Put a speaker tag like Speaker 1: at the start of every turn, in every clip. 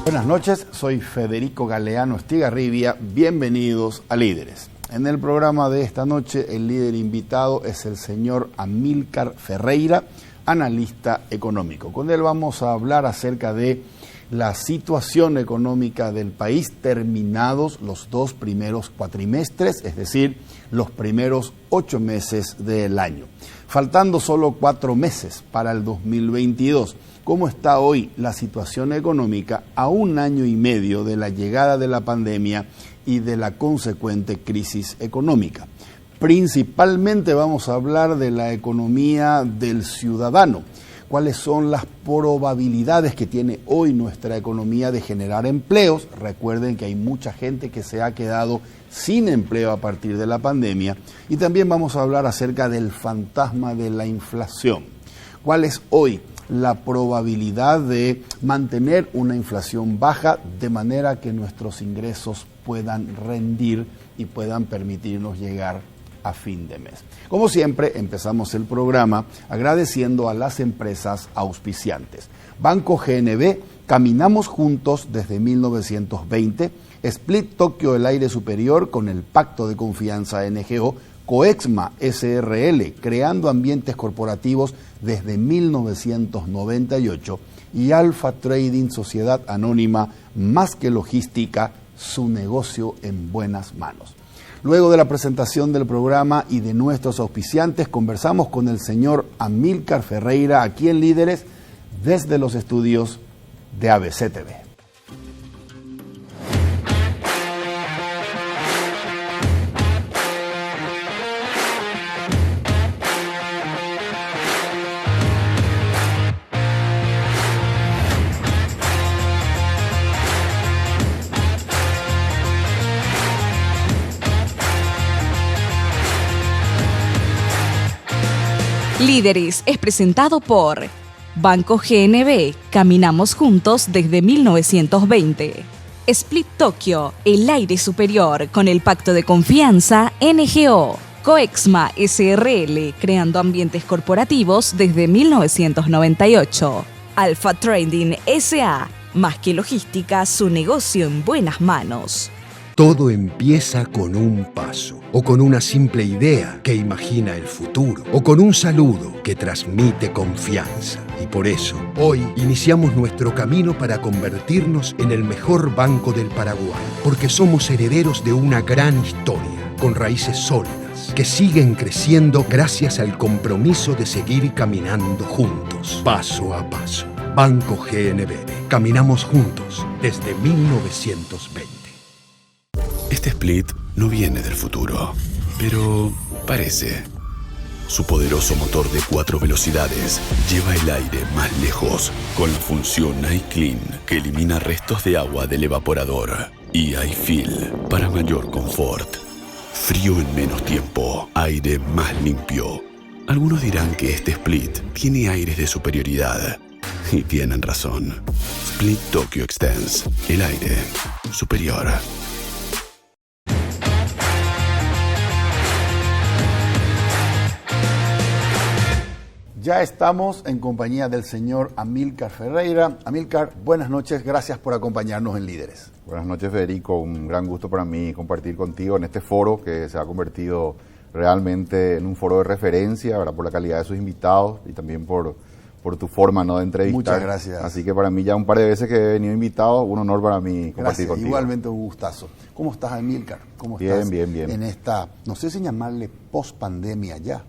Speaker 1: Buenas noches, soy Federico Galeano Estigarribia, bienvenidos a Líderes. En el programa de esta noche el líder invitado es el señor Amílcar Ferreira, analista económico. Con él vamos a hablar acerca de la situación económica del país terminados los 2 primeros cuatrimestres, es decir, los primeros 8 meses del año. Faltando solo 4 meses para el 2022. ¿Cómo está hoy la situación económica a 1 año y medio de la llegada de la pandemia y de la consecuente crisis económica? Principalmente vamos a hablar de la economía del ciudadano. ¿Cuáles son las probabilidades que tiene hoy nuestra economía de generar empleos? Recuerden que hay mucha gente que se ha quedado sin empleo a partir de la pandemia. Y también vamos a hablar acerca del fantasma de la inflación. ¿Cuál es hoy la probabilidad de mantener una inflación baja de manera que nuestros ingresos puedan rendir y puedan permitirnos llegar a fin de mes? Como siempre, empezamos el programa agradeciendo a las empresas auspiciantes. Banco GNB, caminamos juntos desde 1920, Split Tokio el aire superior con el Pacto de Confianza NGO, Coexma SRL, creando ambientes corporativos desde 1998 y Alfa Trading, sociedad anónima, más que logística, su negocio en buenas manos. Luego de la presentación del programa y de nuestros auspiciantes, conversamos con el señor Amílcar Ferreira, aquí en Líderes, desde los estudios de ABC TV.
Speaker 2: Líderes es presentado por Banco GNB, caminamos juntos desde 1920. Split Tokio, el aire superior con el Pacto de Confianza NGO. Coexma SRL, creando ambientes corporativos desde 1998. Alfa Trading SA, más que logística, su negocio en buenas manos.
Speaker 3: Todo empieza con un paso, o con una simple idea que imagina el futuro, o con un saludo que transmite confianza. Y por eso, hoy iniciamos nuestro camino para convertirnos en el mejor banco del Paraguay, porque somos herederos de una gran historia, con raíces sólidas, que siguen creciendo gracias al compromiso de seguir caminando juntos, paso a paso. Banco GNB, caminamos juntos desde 1920.
Speaker 4: Este Split no viene del futuro, pero parece. Su poderoso motor de 4 velocidades lleva el aire más lejos con la función iClean que elimina restos de agua del evaporador y iFill para mayor confort. Frío en menos tiempo, aire más limpio. Algunos dirán que este Split tiene aires de superioridad y tienen razón. Split Tokyo Extends, el aire superior.
Speaker 1: Ya estamos en compañía del señor Amílcar Ferreira. Amílcar, buenas noches, gracias por acompañarnos en Líderes.
Speaker 5: Buenas noches, Federico, un gran gusto para mí compartir contigo en este foro que se ha convertido realmente en un foro de referencia, ¿verdad? Por la calidad de sus invitados y también por tu forma, ¿no?, de entrevistar.
Speaker 1: Muchas gracias.
Speaker 5: Así que para mí ya un par de veces que he venido invitado, un honor para mí compartir contigo.
Speaker 1: Igualmente un gustazo. ¿Cómo estás, Amílcar? ¿Cómo estás
Speaker 5: bien.
Speaker 1: En esta, no sé si llamarle post-pandemia ya?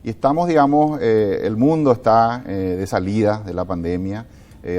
Speaker 5: Y estamos, digamos, el mundo está de salida de la pandemia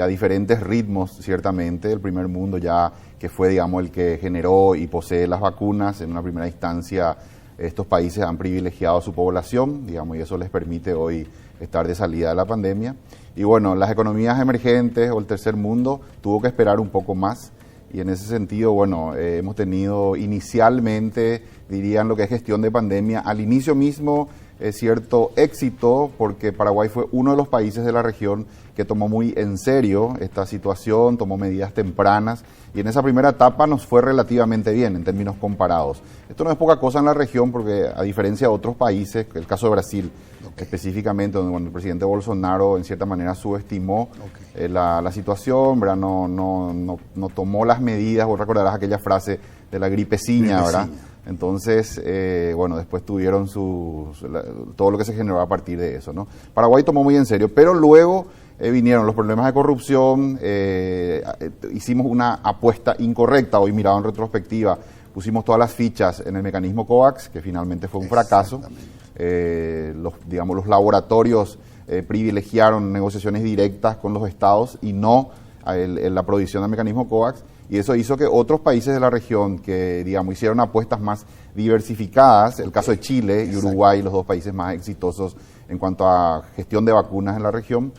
Speaker 5: a diferentes ritmos, ciertamente. El primer mundo ya que fue, digamos, el que generó y posee las vacunas. En una primera instancia, estos países han privilegiado a su población, digamos, y eso les permite hoy estar de salida de la pandemia. Y bueno, las economías emergentes o el tercer mundo tuvo que esperar un poco más. Y en ese sentido, bueno, hemos tenido inicialmente, dirían, lo que es gestión de pandemia. Al inicio mismo, cierto éxito porque Paraguay fue uno de los países de la región que tomó muy en serio esta situación, tomó medidas tempranas y en esa primera etapa nos fue relativamente bien en términos comparados. Esto no es poca cosa en la región porque a diferencia de otros países, el caso de Brasil específicamente, donde el presidente Bolsonaro en cierta manera subestimó la situación, ¿verdad? No tomó las medidas, vos recordarás aquella frase de la gripeciña, ¿verdad? Entonces, bueno, después tuvieron todo lo que se generó a partir de eso, ¿no? Paraguay tomó muy en serio, pero luego vinieron los problemas de corrupción, hicimos una apuesta incorrecta, hoy mirado en retrospectiva, pusimos todas las fichas en el mecanismo COVAX, que finalmente fue un fracaso. Los laboratorios privilegiaron negociaciones directas con los estados y no la provisión del mecanismo COVAX. Y eso hizo que otros países de la región que, digamos, hicieron apuestas más diversificadas, el caso de Chile y Uruguay, los dos países más exitosos en cuanto a gestión de vacunas en la región,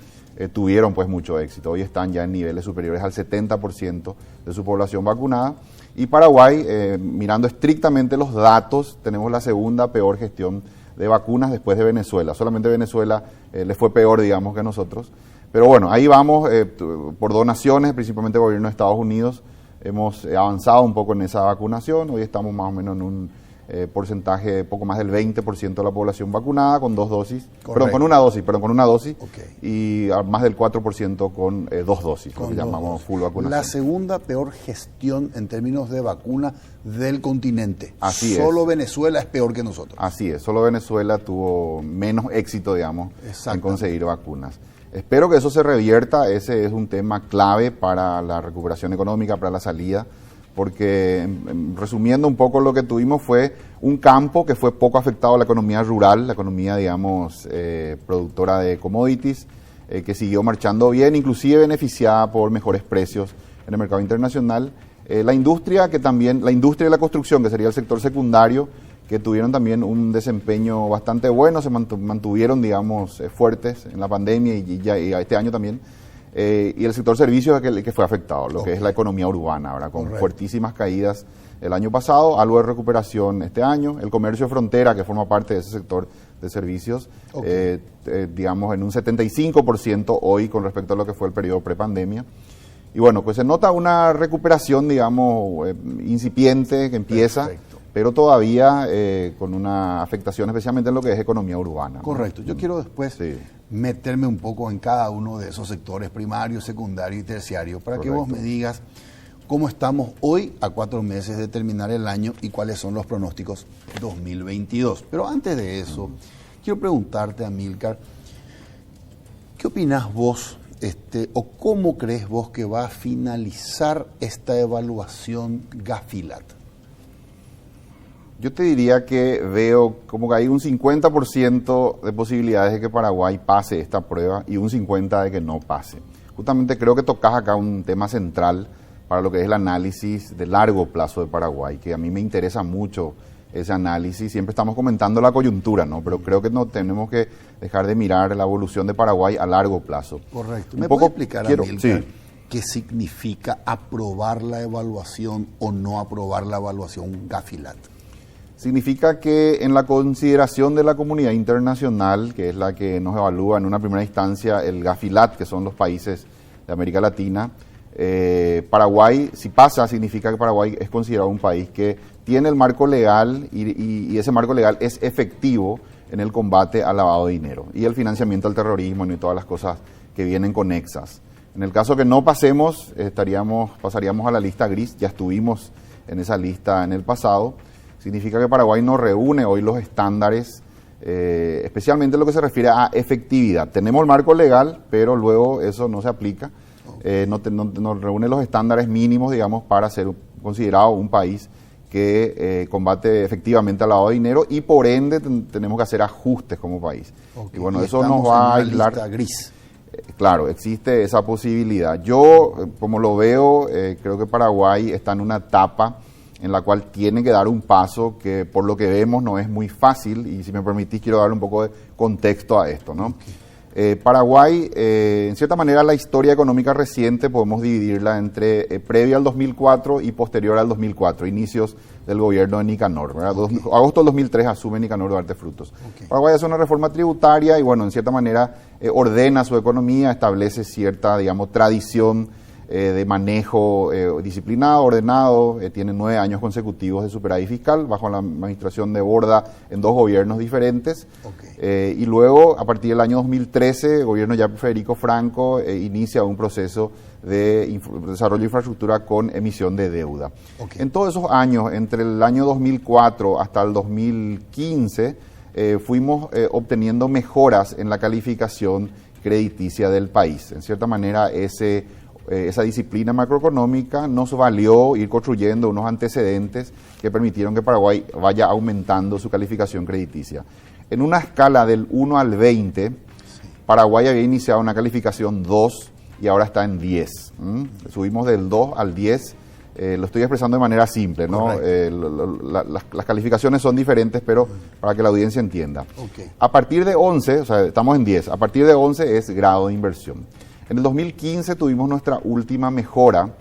Speaker 5: tuvieron pues mucho éxito. Hoy están ya en niveles superiores al 70% de su población vacunada. Y Paraguay, mirando estrictamente los datos, tenemos la segunda peor gestión de vacunas después de Venezuela. Solamente Venezuela les fue peor, digamos, que nosotros. Pero bueno, ahí vamos, por donaciones, principalmente del gobierno de Estados Unidos, hemos avanzado un poco en esa vacunación. Hoy estamos más o menos en un porcentaje poco más del 20% de la población vacunada con dos dosis. Perdón, con una dosis. Y más del 4% con dos dosis, lo que llamamos full vacunación.
Speaker 1: La segunda peor gestión en términos de vacuna del continente.
Speaker 5: Así
Speaker 1: Solo Venezuela es peor que nosotros.
Speaker 5: Así es, solo Venezuela tuvo menos éxito, digamos, en conseguir vacunas. Espero que eso se revierta, ese es un tema clave para la recuperación económica, para la salida, porque resumiendo un poco lo que tuvimos fue un campo que fue poco afectado a la economía rural, la economía, digamos, productora de commodities, que siguió marchando bien, inclusive beneficiada por mejores precios en el mercado internacional. La industria de la construcción, que sería el sector secundario, que tuvieron también un desempeño bastante bueno, se mantuvieron, digamos, fuertes en la pandemia y este año también. Y el sector servicios es el que fue afectado, lo que es la economía urbana, ¿verdad? Con fuertísimas caídas el año pasado, algo de recuperación este año. El comercio de frontera, que forma parte de ese sector de servicios, digamos, en un 75% hoy con respecto a lo que fue el periodo prepandemia. Y bueno, pues se nota una recuperación, digamos, incipiente que empieza. Perfecto. Pero todavía con una afectación especialmente en lo que es economía urbana.
Speaker 1: Correcto. Yo quiero después meterme un poco en cada uno de esos sectores, primario, secundario y terciario, para que vos me digas cómo estamos hoy a 4 meses de terminar el año y cuáles son los pronósticos 2022. Pero antes de eso, quiero preguntarte, Amílcar, ¿qué opinás vos o cómo crees vos que va a finalizar esta evaluación Gafilat?
Speaker 5: Yo te diría que veo como que hay un 50% de posibilidades de que Paraguay pase esta prueba y un 50% de que no pase. Justamente creo que tocas acá un tema central para lo que es el análisis de largo plazo de Paraguay, que a mí me interesa mucho ese análisis. Siempre estamos comentando la coyuntura, ¿no? Pero creo que no tenemos que dejar de mirar la evolución de Paraguay a largo plazo.
Speaker 1: Correcto. ¿Me puede explicar, Amílcar, qué significa aprobar la evaluación o no aprobar la evaluación Gafilat?
Speaker 5: Significa que en la consideración de la comunidad internacional, que es la que nos evalúa en una primera instancia el Gafilat, que son los países de América Latina, Paraguay, si pasa, significa que Paraguay es considerado un país que tiene el marco legal y ese marco legal es efectivo en el combate al lavado de dinero y el financiamiento al terrorismo y todas las cosas que vienen conexas. En el caso que no pasemos, pasaríamos a la lista gris, ya estuvimos en esa lista en el pasado. Significa que Paraguay no reúne hoy los estándares, especialmente en lo que se refiere a efectividad. Tenemos el marco legal, pero luego eso no se aplica. No reúne los estándares mínimos, digamos, para ser considerado un país que combate efectivamente al lavado de dinero y por ende tenemos que hacer ajustes como país.
Speaker 1: Okay.
Speaker 5: Y bueno, eso nos va a aislar.
Speaker 1: Lista gris.
Speaker 5: Claro, existe esa posibilidad. Yo, como lo veo, creo que Paraguay está en una etapa en la cual tiene que dar un paso que por lo que vemos no es muy fácil, y si me permitís quiero darle un poco de contexto a esto, ¿no? Paraguay, en cierta manera, la historia económica reciente podemos dividirla entre previa al 2004 y posterior al 2004, inicios del gobierno de Nicanor. Okay. Agosto del 2003 asume Nicanor Duarte Frutos. Okay. Paraguay hace una reforma tributaria y, bueno, en cierta manera ordena su economía, establece cierta, digamos, tradición de manejo disciplinado, ordenado, tiene 9 años consecutivos de superávit fiscal bajo la administración de Borda en 2 gobiernos diferentes. Okay. Y luego, a partir del año 2013, el gobierno ya Federico Franco inicia un proceso de desarrollo de infraestructura con emisión de deuda. Okay. En todos esos años, entre el año 2004 hasta el 2015, fuimos obteniendo mejoras en la calificación crediticia del país. En cierta manera, esa disciplina macroeconómica nos valió ir construyendo unos antecedentes que permitieron que Paraguay vaya aumentando su calificación crediticia. En una escala del 1 al 20, Paraguay había iniciado una calificación 2 y ahora está en 10. Subimos del 2 al 10, lo estoy expresando de manera simple, ¿no? Las calificaciones son diferentes, pero para que la audiencia entienda. Okay. A partir de 11, o sea, estamos en 10, a partir de 11 es grado de inversión. En el 2015 tuvimos nuestra última mejora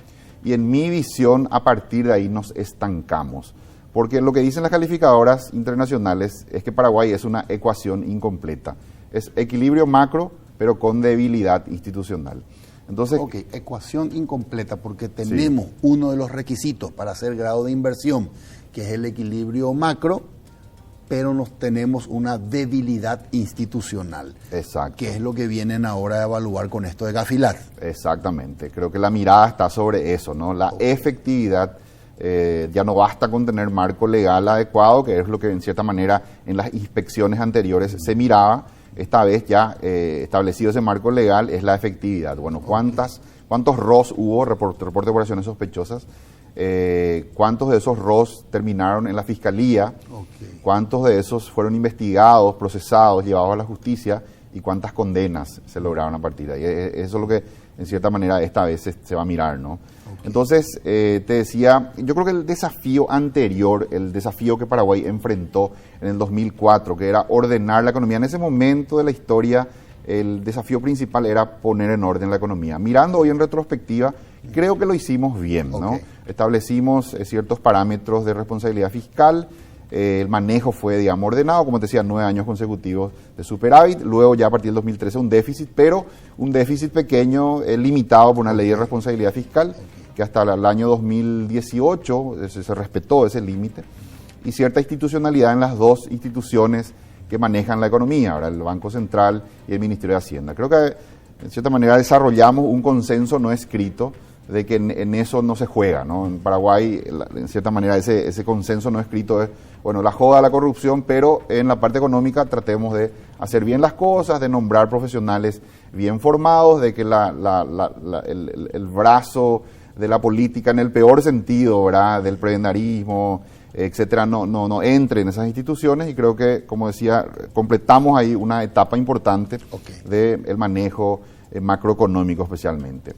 Speaker 5: y en mi visión a partir de ahí nos estancamos. Porque lo que dicen las calificadoras internacionales es que Paraguay es una ecuación incompleta. Es equilibrio macro, pero con debilidad institucional. Entonces,
Speaker 1: ok, ecuación incompleta porque tenemos uno de los requisitos para hacer grado de inversión, que es el equilibrio macro, pero tenemos una debilidad institucional.
Speaker 5: Exacto.
Speaker 1: Que es lo que vienen ahora a evaluar con esto de Gafilar.
Speaker 5: Exactamente. Creo que la mirada está sobre eso, ¿no? La efectividad, ya no basta con tener marco legal adecuado, que es lo que en cierta manera en las inspecciones anteriores se miraba. Esta vez ya establecido ese marco legal es la efectividad. Bueno, ¿cuántos ROS hubo, reporte de operaciones sospechosas? ¿Cuántos de esos ROS terminaron en la fiscalía? Okay. ¿Cuántos de esos fueron investigados, procesados, llevados a la justicia? ¿Y cuántas condenas se lograron a partir de ahí? Eso es lo que, en cierta manera, esta vez se va a mirar, ¿no? Okay. Entonces, te decía, yo creo que el desafío anterior, el desafío que Paraguay enfrentó en el 2004, que era ordenar la economía, en ese momento de la historia, el desafío principal era poner en orden la economía. Mirando hoy en retrospectiva, creo que lo hicimos bien, ¿no? Okay. Establecimos ciertos parámetros de responsabilidad fiscal, el manejo fue, digamos, ordenado, como te decía, 9 años consecutivos de superávit, luego ya a partir del 2013 un déficit, pero un déficit pequeño, limitado por una ley de responsabilidad fiscal, que hasta el año 2018 se respetó ese límite, y cierta institucionalidad en las 2 instituciones que manejan la economía, ahora el Banco Central y el Ministerio de Hacienda. Creo que, en cierta manera, desarrollamos un consenso no escrito de que en eso no se juega, ¿no? En Paraguay, en cierta manera, ese consenso no escrito es, bueno, la joda, la corrupción, pero en la parte económica tratemos de hacer bien las cosas, de nombrar profesionales bien formados, de que el brazo de la política en el peor sentido, ¿verdad?, del prebendarismo, etcétera, no entre en esas instituciones, y creo que, como decía, completamos ahí una etapa importante del manejo macroeconómico especialmente.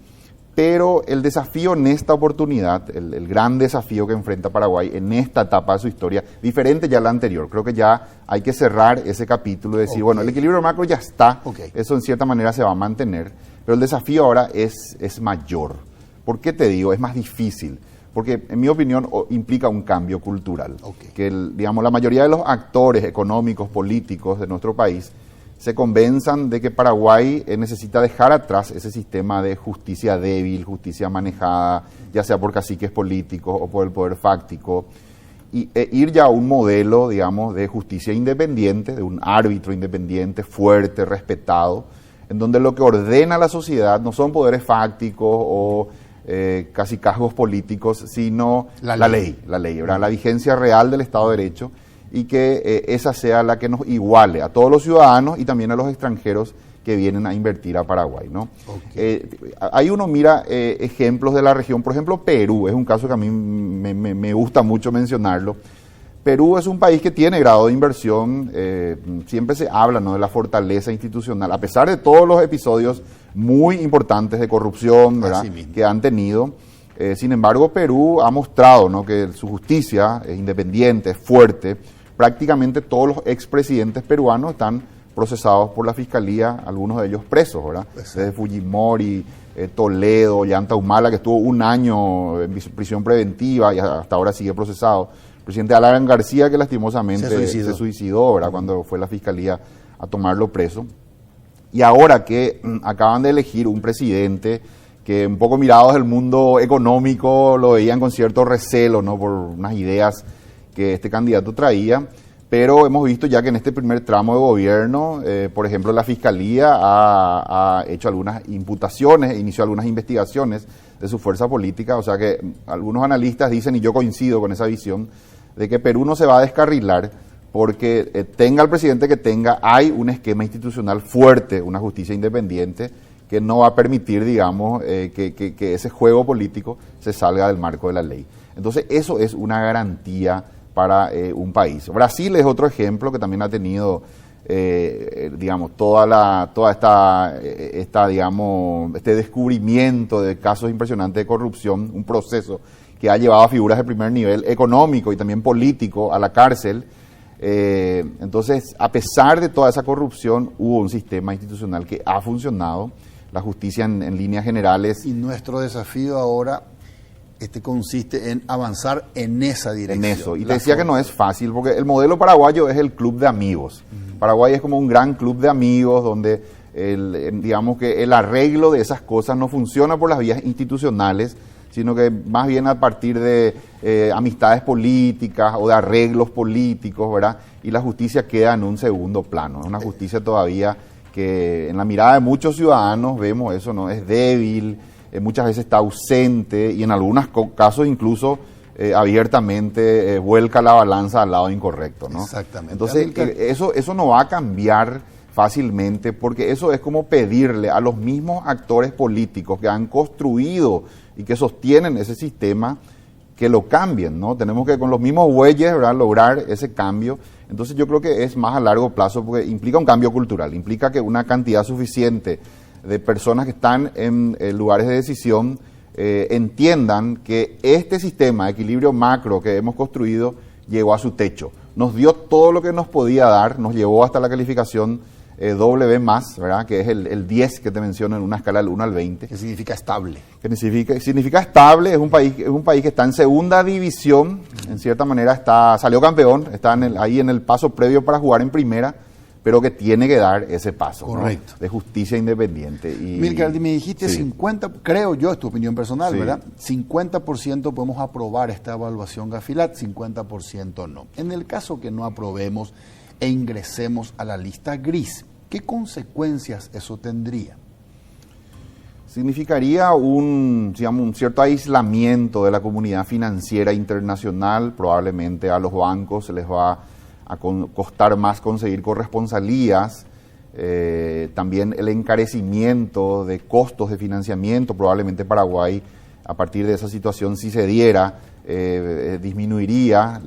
Speaker 5: Pero el desafío en esta oportunidad, el gran desafío que enfrenta Paraguay en esta etapa de su historia, diferente ya a la anterior, creo que ya hay que cerrar ese capítulo y decir, bueno, el equilibrio macro ya está, eso en cierta manera se va a mantener, pero el desafío ahora es mayor. ¿Por qué te digo? Es más difícil. Porque, en mi opinión, implica un cambio cultural. Que, digamos, la mayoría de los actores económicos, políticos de nuestro país se convenzan de que Paraguay necesita dejar atrás ese sistema de justicia débil, justicia manejada, ya sea por caciques políticos o por el poder fáctico, y ir ya a un modelo, digamos, de justicia independiente, de un árbitro independiente, fuerte, respetado, en donde lo que ordena la sociedad no son poderes fácticos o cacicazgos políticos, sino la ley, ¿verdad? La vigencia real del Estado de Derecho, y que esa sea la que nos iguale a todos los ciudadanos y también a los extranjeros que vienen a invertir a Paraguay, ¿no? Ahí uno mira ejemplos de la región, por ejemplo, Perú, es un caso que a mí me gusta mucho mencionarlo. Perú es un país que tiene grado de inversión, siempre se habla, ¿no?, de la fortaleza institucional, a pesar de todos los episodios muy importantes de corrupción, ¿verdad?, que han tenido. Sin embargo, Perú ha mostrado, ¿no?, que su justicia es independiente, es fuerte. Prácticamente todos los expresidentes peruanos están procesados por la Fiscalía, algunos de ellos presos, ¿verdad? Desde Fujimori, Toledo, Ollanta Humala, que estuvo un año en prisión preventiva y hasta ahora sigue procesado. El presidente Alan García, que lastimosamente se suicidó, ¿verdad? Cuando fue la Fiscalía a tomarlo preso. Y ahora que acaban de elegir un presidente que un poco mirados del mundo económico lo veían con cierto recelo, ¿no? Por unas ideas que este candidato traía, pero hemos visto ya que en este primer tramo de gobierno, por ejemplo, la Fiscalía ha hecho algunas imputaciones, inició algunas investigaciones de su fuerza política, o sea que algunos analistas dicen, y yo coincido con esa visión, de que Perú no se va a descarrilar porque tenga el presidente que tenga, hay un esquema institucional fuerte, una justicia independiente, que no va a permitir, digamos, que ese juego político se salga del marco de la ley. Entonces, eso es una garantía para un país. Brasil es otro ejemplo que también ha tenido, digamos, toda esta, digamos, este descubrimiento de casos impresionantes de corrupción, un proceso que ha llevado a figuras de primer nivel económico y también político a la cárcel. Entonces, a pesar de toda esa corrupción, hubo un sistema institucional que ha funcionado, la justicia en líneas generales.
Speaker 1: Y nuestro desafío ahora consiste en avanzar en esa dirección.
Speaker 5: En eso, y te decía que no es fácil, porque el modelo paraguayo es el club de amigos. Paraguay es como un gran club de amigos donde digamos que el arreglo de esas cosas no funciona por las vías institucionales, sino que más bien a partir de amistades políticas o de arreglos políticos, ¿verdad? Y la justicia queda en un segundo plano. Es una justicia todavía que en la mirada de muchos ciudadanos vemos eso, ¿no? Es débil, muchas veces está ausente y en algunos casos incluso abiertamente vuelca la balanza al lado incorrecto, ¿no?
Speaker 1: Exactamente.
Speaker 5: Entonces eso no va a cambiar fácilmente, porque eso es como pedirle a los mismos actores políticos que han construido y que sostienen ese sistema que lo cambien, ¿no? Tenemos que con los mismos bueyes, ¿verdad?, lograr ese cambio. Entonces yo creo que es más a largo plazo porque implica un cambio cultural, implica que una cantidad suficiente de personas que están en lugares de decisión entiendan que este sistema de equilibrio macro que hemos construido llegó a su techo. Nos dio todo lo que nos podía dar, nos llevó hasta la calificación W+, ¿verdad? Que es el 10 que te menciono en una escala del 1 al 20.
Speaker 1: Que significa estable.
Speaker 5: Que significa estable, es un país que está en segunda división, en cierta manera salió campeón, está ahí en el paso previo para jugar en primera, pero que tiene que dar ese paso,
Speaker 1: correcto,
Speaker 5: ¿no?, de justicia independiente.
Speaker 1: Milcar, me dijiste sí. 50, creo yo, es tu opinión personal,
Speaker 5: sí,
Speaker 1: ¿verdad? 50% podemos aprobar esta evaluación Gafilat, 50% no. En el caso que no aprobemos e ingresemos a la lista gris, ¿qué consecuencias eso tendría?
Speaker 5: Significaría un cierto aislamiento de la comunidad financiera internacional. Probablemente a los bancos se les va a costar más conseguir corresponsalías, también el encarecimiento de costos de financiamiento. Probablemente Paraguay, a partir de esa situación, si se diera, disminuiría,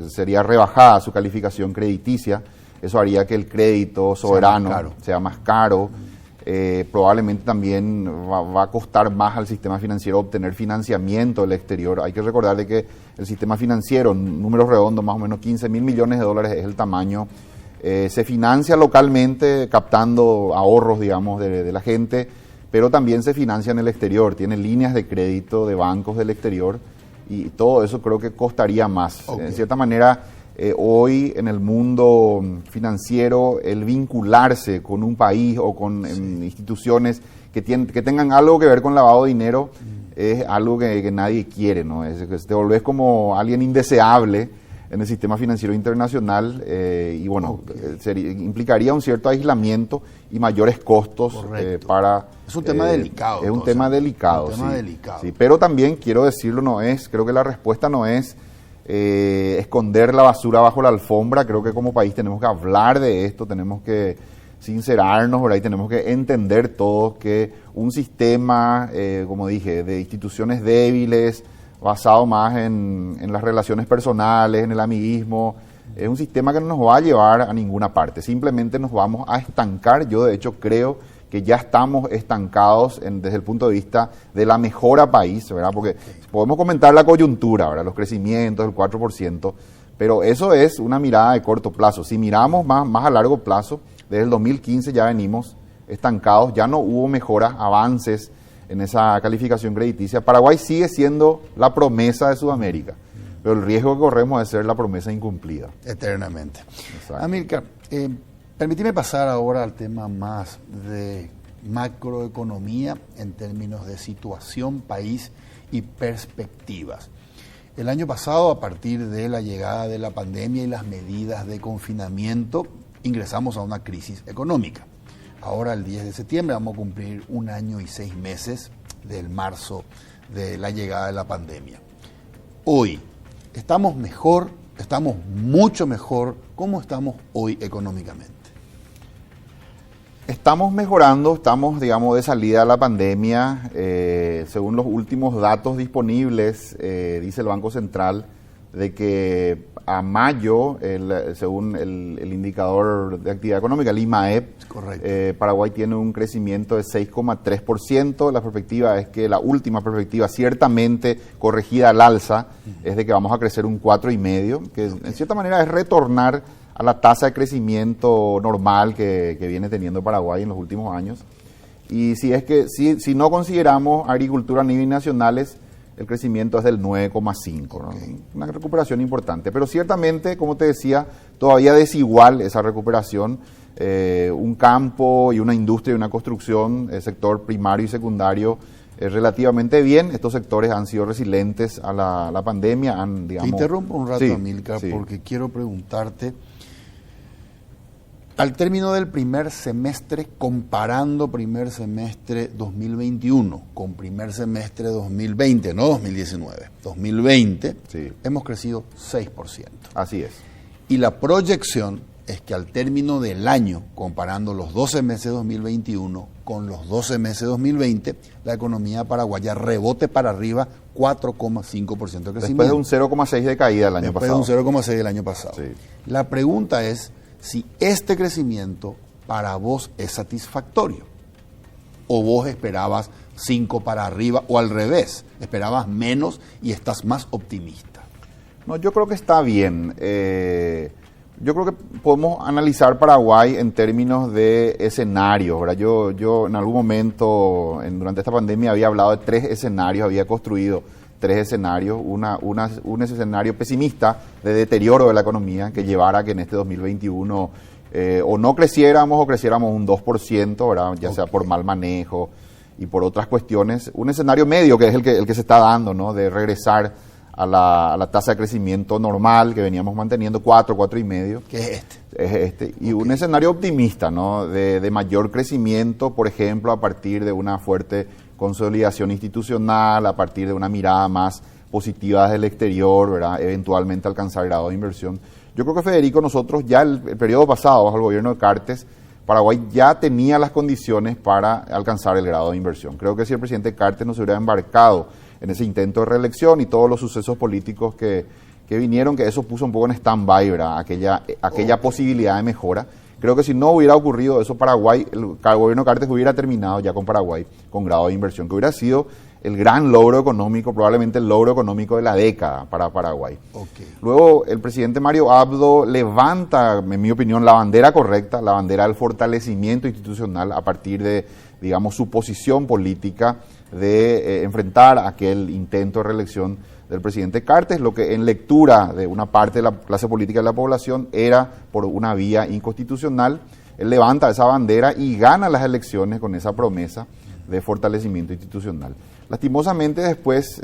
Speaker 5: sería rebajada su calificación crediticia. Eso haría que el crédito soberano sea más caro. Probablemente también va a costar más al sistema financiero obtener financiamiento del exterior. Hay que recordar de que el sistema financiero, números redondos, más o menos 15.000 millones de dólares es el tamaño. Se financia localmente captando ahorros, digamos, de la gente, pero también se financia en el exterior. Tiene líneas de crédito de bancos del exterior y todo eso creo que costaría más. En cierta manera, hoy en el mundo financiero, el vincularse con un país o con instituciones que tengan algo que ver con lavado de dinero es algo que nadie quiere, ¿no? Te volvés como alguien indeseable en el sistema financiero internacional y bueno, implicaría un cierto aislamiento y mayores costos para...
Speaker 1: Es un tema delicado.
Speaker 5: Es un tema delicado, sí. Pero también, quiero decirlo, creo que la respuesta no es esconder la basura bajo la alfombra. Creo que como país tenemos que hablar de esto, tenemos que sincerarnos, ¿verdad? Y tenemos que entender todos que un sistema, como dije, de instituciones débiles, basado más en las relaciones personales, en el amiguismo, es un sistema que no nos va a llevar a ninguna parte. Simplemente nos vamos a estancar. Yo, de hecho, creo que ya estamos estancados desde el punto de vista de la mejora país, ¿verdad? Porque podemos comentar la coyuntura, ¿verdad? Los crecimientos, el 4%, pero eso es una mirada de corto plazo. Si miramos más a largo plazo, desde el 2015 ya venimos estancados, ya no hubo mejoras, avances en esa calificación crediticia. Paraguay sigue siendo la promesa de Sudamérica, pero el riesgo que corremos es ser la promesa incumplida.
Speaker 1: Eternamente.
Speaker 5: Exacto.
Speaker 1: Amílcar, permíteme pasar ahora al tema más de macroeconomía en términos de situación, país y perspectivas. El año pasado, a partir de la llegada de la pandemia y las medidas de confinamiento, ingresamos a una crisis económica. Ahora, el 10 de septiembre, vamos a cumplir 1 año y 6 meses del marzo de la llegada de la pandemia. Hoy, ¿estamos mejor? ¿Estamos mucho mejor? ¿Cómo estamos hoy económicamente?
Speaker 5: Estamos mejorando, estamos, digamos, de salida de la pandemia. Según los últimos datos disponibles, dice el Banco Central, de que a mayo, según el indicador de actividad económica, el IMAEP, Paraguay tiene un crecimiento de 6,3%. La perspectiva es que la última perspectiva, ciertamente corregida al alza, es de que vamos a crecer un 4,5%, que en cierta manera es retornar a la tasa de crecimiento normal que viene teniendo Paraguay en los últimos años. Y si no consideramos agricultura a niveles nacionales, el crecimiento es del 9,5%, ¿no? Una recuperación importante. Pero ciertamente, como te decía, todavía desigual esa recuperación. Un campo y una industria y una construcción, el sector primario y secundario, relativamente bien. Estos sectores han sido resilientes a la pandemia.
Speaker 1: Te interrumpo un rato, Amílcar, porque quiero preguntarte, al término del primer semestre, comparando primer semestre 2021 con primer semestre 2020, no 2019, 2020, hemos crecido 6%.
Speaker 5: Así es.
Speaker 1: Y la proyección es que al término del año, comparando los 12 meses de 2021 con los 12 meses de 2020, la economía paraguaya rebote para arriba 4,5% de crecimiento.
Speaker 5: Después de un 0,6% de caída el año pasado.
Speaker 1: Después de un 0,6% del año pasado. Sí. La pregunta es si este crecimiento para vos es satisfactorio, o vos esperabas 5 para arriba, o al revés, esperabas menos y estás más optimista.
Speaker 5: No, yo creo que está bien. Yo creo que podemos analizar Paraguay en términos de escenarios, ¿verdad? Yo en algún momento durante esta pandemia había hablado de 3 escenarios, había construido 3 escenarios, un escenario pesimista de deterioro de la economía que llevara a que en este 2021 o no creciéramos o creciéramos un 2%, ¿verdad? Ya sea por mal manejo y por otras cuestiones. Un escenario medio que es el que se está dando, ¿no? De regresar a la tasa de crecimiento normal que veníamos manteniendo, 4,5%.
Speaker 1: ¿Qué es este?
Speaker 5: Es este. Y un escenario optimista, ¿no? De mayor crecimiento, por ejemplo, a partir de una fuerte consolidación institucional, a partir de una mirada más positiva desde el exterior, ¿verdad? Eventualmente alcanzar grado de inversión. Yo creo que, Federico, nosotros ya el periodo pasado, bajo el gobierno de Cartes, Paraguay ya tenía las condiciones para alcanzar el grado de inversión. Creo que si el presidente Cartes no se hubiera embarcado en ese intento de reelección y todos los sucesos políticos que vinieron, que eso puso un poco en stand-by, ¿verdad? Aquella posibilidad de mejora. Creo que si no hubiera ocurrido eso, Paraguay, el gobierno Cartes hubiera terminado ya con Paraguay con grado de inversión, que hubiera sido el gran logro económico, probablemente el logro económico de la década para Paraguay. Luego, el presidente Mario Abdo levanta, en mi opinión, la bandera correcta, la bandera del fortalecimiento institucional a partir de, digamos, su posición política de enfrentar aquel intento de reelección del presidente Cartes, lo que en lectura de una parte de la clase política de la población era por una vía inconstitucional. Él levanta esa bandera y gana las elecciones con esa promesa de fortalecimiento institucional. Lastimosamente después,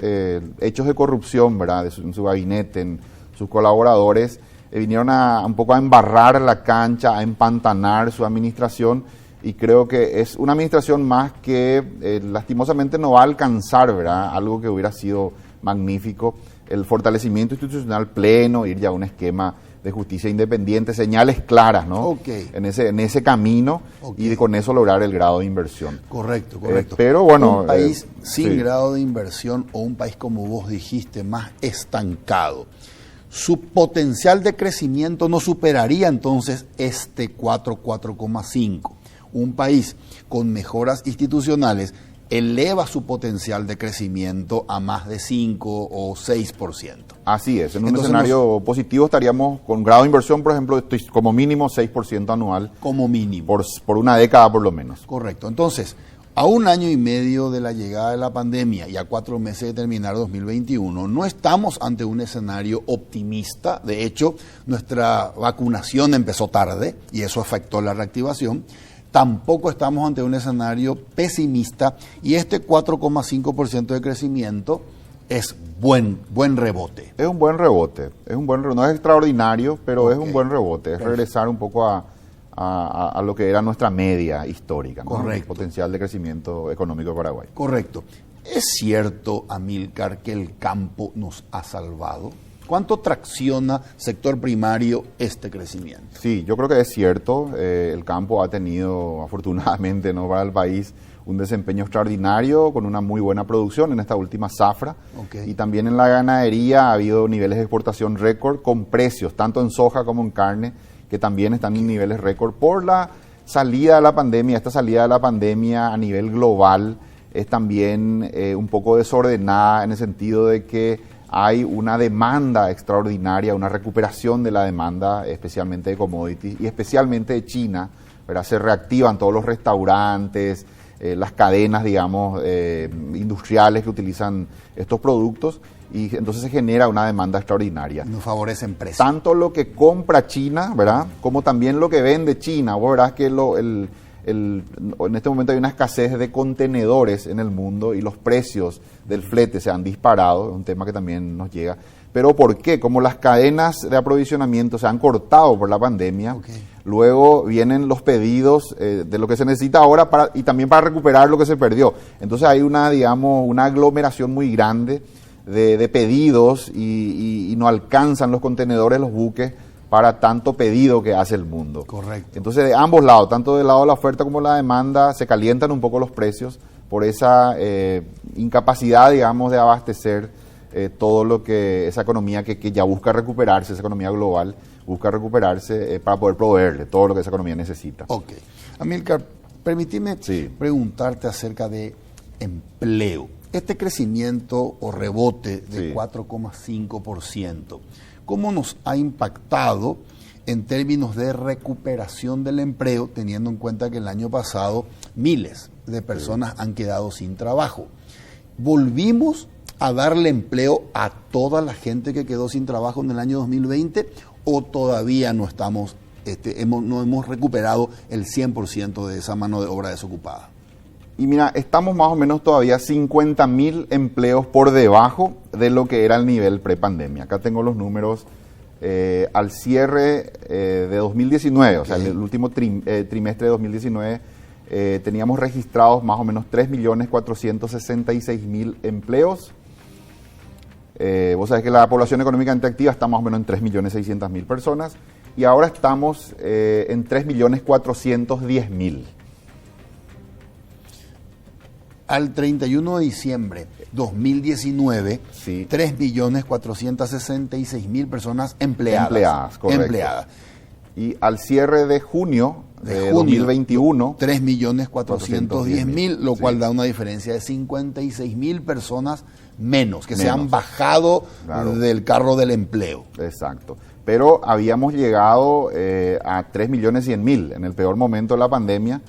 Speaker 5: hechos de corrupción, ¿verdad?, en su gabinete, en sus colaboradores, vinieron un poco a embarrar la cancha, a empantanar su administración, y creo que es una administración más que lastimosamente no va a alcanzar, ¿verdad?, algo que hubiera sido magnífico, el fortalecimiento institucional pleno, ir ya a un esquema de justicia independiente, señales claras, ¿no? En ese camino, y con eso lograr el grado de inversión.
Speaker 1: Correcto.
Speaker 5: Pero bueno,
Speaker 1: un país sin grado de inversión, o un país, como vos dijiste, más estancado, su potencial de crecimiento no superaría entonces este 4,5. Un país con mejoras institucionales eleva su potencial de crecimiento a más de 5 o 6%.
Speaker 5: Así es, en un
Speaker 1: Entonces
Speaker 5: escenario positivo estaríamos con grado de inversión, por ejemplo, como mínimo 6% anual.
Speaker 1: Como mínimo.
Speaker 5: Por una década por lo menos.
Speaker 1: Correcto. Entonces, a 1 año y medio de la llegada de la pandemia y a 4 meses de terminar 2021, no estamos ante un escenario optimista. De hecho, nuestra vacunación empezó tarde y eso afectó la reactivación. Tampoco estamos ante un escenario pesimista y este 4,5% de crecimiento es buen rebote.
Speaker 5: Es un buen rebote, no es extraordinario, pero es un buen rebote, es
Speaker 1: Perfecto.
Speaker 5: regresar un poco a lo que era nuestra media histórica, ¿no?
Speaker 1: Correcto.
Speaker 5: El potencial de crecimiento económico de Paraguay.
Speaker 1: Correcto. ¿Es cierto, Amílcar, que el campo nos ha salvado? ¿Cuánto tracciona sector primario este crecimiento?
Speaker 5: Sí, yo creo que es cierto. El campo ha tenido, afortunadamente, ¿no?, para el país, un desempeño extraordinario con una muy buena producción en esta última zafra.
Speaker 1: Okay.
Speaker 5: Y también en la ganadería ha habido niveles de exportación récord con precios, tanto en soja como en carne, que también están en niveles récord por la salida de la pandemia. Esta salida de la pandemia a nivel global es también un poco desordenada en el sentido de que hay una demanda extraordinaria, una recuperación de la demanda, especialmente de commodities y especialmente de China, ¿verdad? Se reactivan todos los restaurantes, las cadenas, digamos, industriales que utilizan estos productos y entonces se genera una demanda extraordinaria.
Speaker 1: Nos favorecen precios.
Speaker 5: Tanto lo que compra China, ¿verdad?, como también lo que vende China. Vos verás que en este momento hay una escasez de contenedores en el mundo y los precios del flete se han disparado, es un tema que también nos llega. ¿Pero por qué? Como las cadenas de aprovisionamiento se han cortado por la pandemia, luego vienen los pedidos de lo que se necesita ahora y también para recuperar lo que se perdió. Entonces hay una aglomeración muy grande de pedidos y no alcanzan los contenedores, los buques, para tanto pedido que hace el mundo.
Speaker 1: Correcto.
Speaker 5: Entonces, de ambos lados, tanto del lado de la oferta como la demanda, se calientan un poco los precios por esa incapacidad, digamos, de abastecer todo lo que esa economía que ya busca recuperarse, esa economía global, busca recuperarse para poder proveerle todo lo que esa economía necesita.
Speaker 1: Ok. Amílcar, permíteme
Speaker 5: Sí.
Speaker 1: preguntarte acerca de empleo. Este crecimiento o rebote de
Speaker 5: Sí.
Speaker 1: 4,5%, ¿cómo nos ha impactado en términos de recuperación del empleo, teniendo en cuenta que el año pasado miles de personas han quedado sin trabajo? ¿Volvimos a darle empleo a toda la gente que quedó sin trabajo en el año 2020 o todavía no estamos, no hemos recuperado el 100% de esa mano de obra desocupada?
Speaker 5: Y mira, estamos más o menos todavía 50.000 empleos por debajo de lo que era el nivel prepandemia. Acá tengo los números al cierre de 2019, o sea, el último trimestre de 2019, teníamos registrados más o menos 3.466.000 empleos. Vos sabés que la población económicamente activa está más o menos en 3.600.000 personas y ahora estamos en 3.410.000.
Speaker 1: Al 31 de diciembre 2019,
Speaker 5: Sí.
Speaker 1: 3.466.000 personas empleadas.
Speaker 5: Correcto.
Speaker 1: Empleadas.
Speaker 5: Y al cierre de junio de 2021,
Speaker 1: 3.410.000, lo cual
Speaker 5: Sí.
Speaker 1: da una diferencia de 56.000 personas menos, que se
Speaker 5: Menos.
Speaker 1: han bajado
Speaker 5: Claro.
Speaker 1: del carro del empleo.
Speaker 5: Exacto. Pero habíamos llegado a 3.100.000. En el peor momento de la pandemia,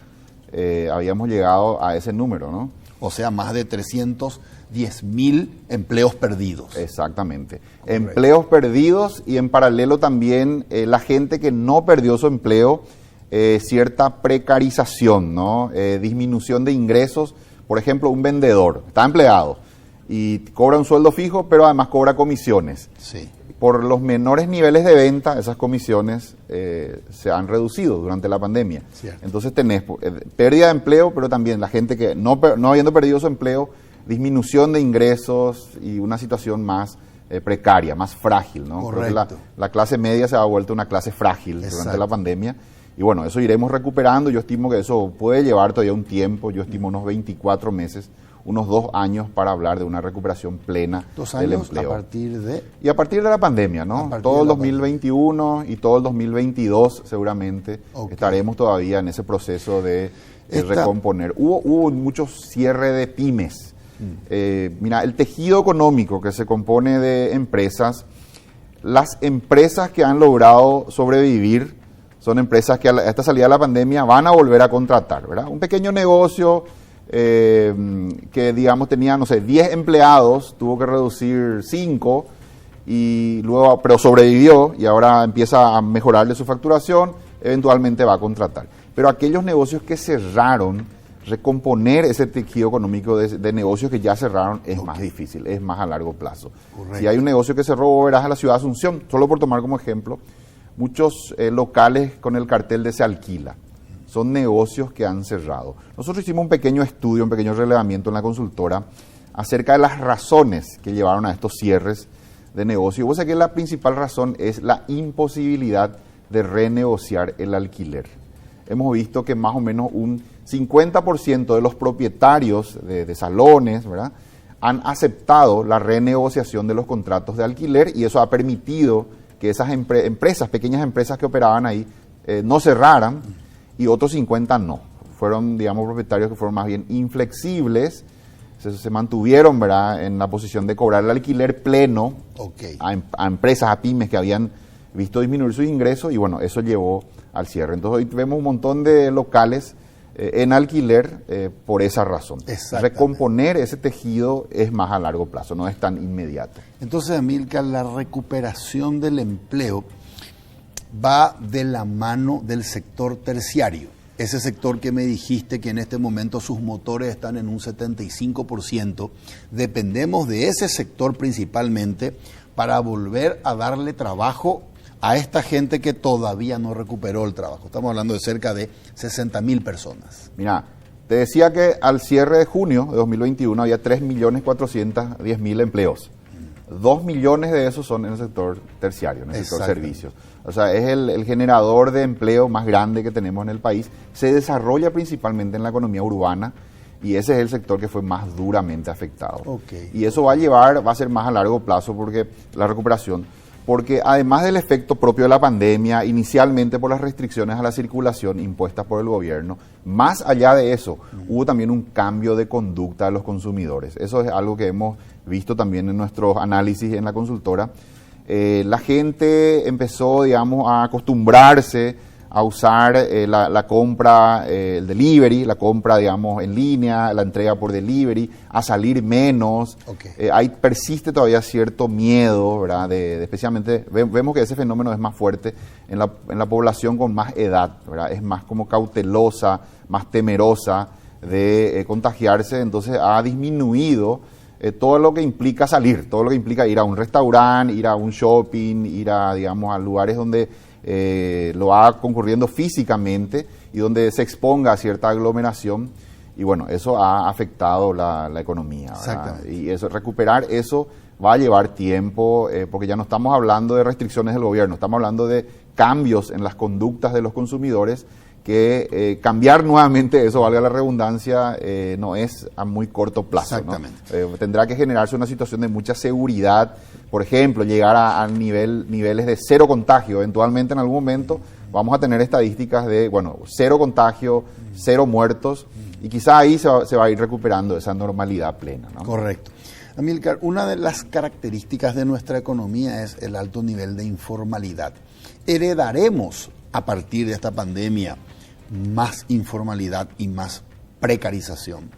Speaker 5: habíamos llegado a ese número, ¿no?
Speaker 1: O sea, más de 310.000 empleos perdidos.
Speaker 5: Exactamente. Empleos perdidos y en paralelo también la gente que no perdió su empleo, cierta precarización, ¿no? Disminución de ingresos. Por ejemplo, un vendedor está empleado y cobra un sueldo fijo, pero además cobra comisiones.
Speaker 1: Sí.
Speaker 5: Por los menores niveles de venta, esas comisiones se han reducido durante la pandemia.
Speaker 1: Cierto.
Speaker 5: Entonces tenés pérdida de empleo, pero también la gente que no habiendo perdido su empleo, disminución de ingresos y una situación más precaria, más frágil, ¿no? Creo que
Speaker 1: Correcto.
Speaker 5: la clase media se ha vuelto una clase frágil durante
Speaker 1: Exacto.
Speaker 5: la pandemia. Y bueno, eso iremos recuperando. Yo estimo que eso puede llevar todavía un tiempo. Yo estimo unos 24 meses, unos 2 años para hablar de una recuperación plena
Speaker 1: 2
Speaker 5: del
Speaker 1: años
Speaker 5: empleo.
Speaker 1: a partir de...
Speaker 5: Y a partir de la pandemia,
Speaker 1: A
Speaker 5: ¿no?
Speaker 1: partir
Speaker 5: Todo
Speaker 1: de
Speaker 5: el
Speaker 1: la
Speaker 5: 2021 y todo el 2022 seguramente
Speaker 1: Ok.
Speaker 5: estaremos todavía en ese proceso de recomponer. Hubo muchos cierres de pymes. Mira, el tejido económico que se compone de empresas, las empresas que han logrado sobrevivir son empresas que a esta salida de la pandemia van a volver a contratar, ¿verdad? Un pequeño negocio que, digamos, tenía, no sé, 10 empleados, tuvo que reducir 5, y luego, pero sobrevivió y ahora empieza a mejorarle su facturación, eventualmente va a contratar. Pero aquellos negocios que cerraron, recomponer ese tejido económico de negocios que ya cerraron es más difícil, es más a largo plazo. Correcto. Si hay un negocio que cerró, verás, en la ciudad de Asunción, solo por tomar como ejemplo, muchos locales con el cartel de se alquila, son negocios que han cerrado. Nosotros hicimos un pequeño estudio, un pequeño relevamiento en la consultora acerca de las razones que llevaron a estos cierres de negocio. Vos sabés que la principal razón es la imposibilidad de renegociar el alquiler. Hemos visto que más o menos un 50% de los propietarios de salones, ¿verdad?, han aceptado la renegociación de los contratos de alquiler, y eso ha permitido que esas empresas, pequeñas empresas que operaban ahí, no cerraran, y otros 50 no. Fueron, digamos, propietarios que fueron más bien inflexibles, se mantuvieron, ¿verdad?, en la posición de cobrar el alquiler pleno a empresas, a pymes que habían visto disminuir sus ingresos, y bueno, eso llevó al cierre. Entonces hoy vemos un montón de locales en alquiler por esa razón. Recomponer ese tejido es más a largo plazo, no es tan inmediato.
Speaker 1: Entonces, Amílcar, la recuperación del empleo va de la mano del sector terciario. Ese sector que me dijiste que en este momento sus motores están en un 75%, dependemos de ese sector principalmente para volver a darle trabajo a esta gente que todavía no recuperó el trabajo. Estamos hablando de cerca de 60.000 personas.
Speaker 5: Mira, te decía que al cierre de junio de 2021 había 3.410.000 empleos. 2 millones de esos son en el sector terciario, en el sector servicios. O sea, es el generador de empleo más grande que tenemos en el país. Se desarrolla principalmente en la economía urbana, y ese es el sector que fue más duramente afectado. Y eso va a ser más a largo plazo, porque la recuperación, porque además del efecto propio de la pandemia, inicialmente por las restricciones a la circulación impuestas por el gobierno, más allá de eso, hubo también un cambio de conducta de los consumidores. Eso es algo que hemos visto también en nuestros análisis en la consultora. La gente empezó, digamos, a acostumbrarse a usar la compra, el delivery, la compra, digamos, en línea, la entrega por delivery, a salir menos. Ahí persiste todavía cierto miedo, ¿verdad? Especialmente, vemos que ese fenómeno es más fuerte en la población con más edad, ¿verdad? Es más como cautelosa, más temerosa de contagiarse, entonces ha disminuido todo lo que implica salir, todo lo que implica ir a un restaurante, ir a un shopping, ir a, digamos, a lugares donde lo haga concurriendo físicamente y donde se exponga a cierta aglomeración, y bueno, eso ha afectado la economía, ¿verdad? Y eso, recuperar eso va a llevar tiempo, porque ya no estamos hablando de restricciones del gobierno, estamos hablando de cambios en las conductas de los consumidores, que cambiar nuevamente eso, valga la redundancia, no es a muy corto plazo, ¿no? Tendrá que generarse una situación de mucha seguridad, por ejemplo, llegar a niveles de cero contagio. Eventualmente, en algún momento, vamos a tener estadísticas de, bueno, cero contagio, cero muertos, y quizá ahí se va a ir recuperando esa normalidad plena, ¿no?
Speaker 1: Correcto. Amílcar, una de las características de nuestra economía es el alto nivel de informalidad. ¿Heredaremos a partir de esta pandemia más informalidad y más precarización?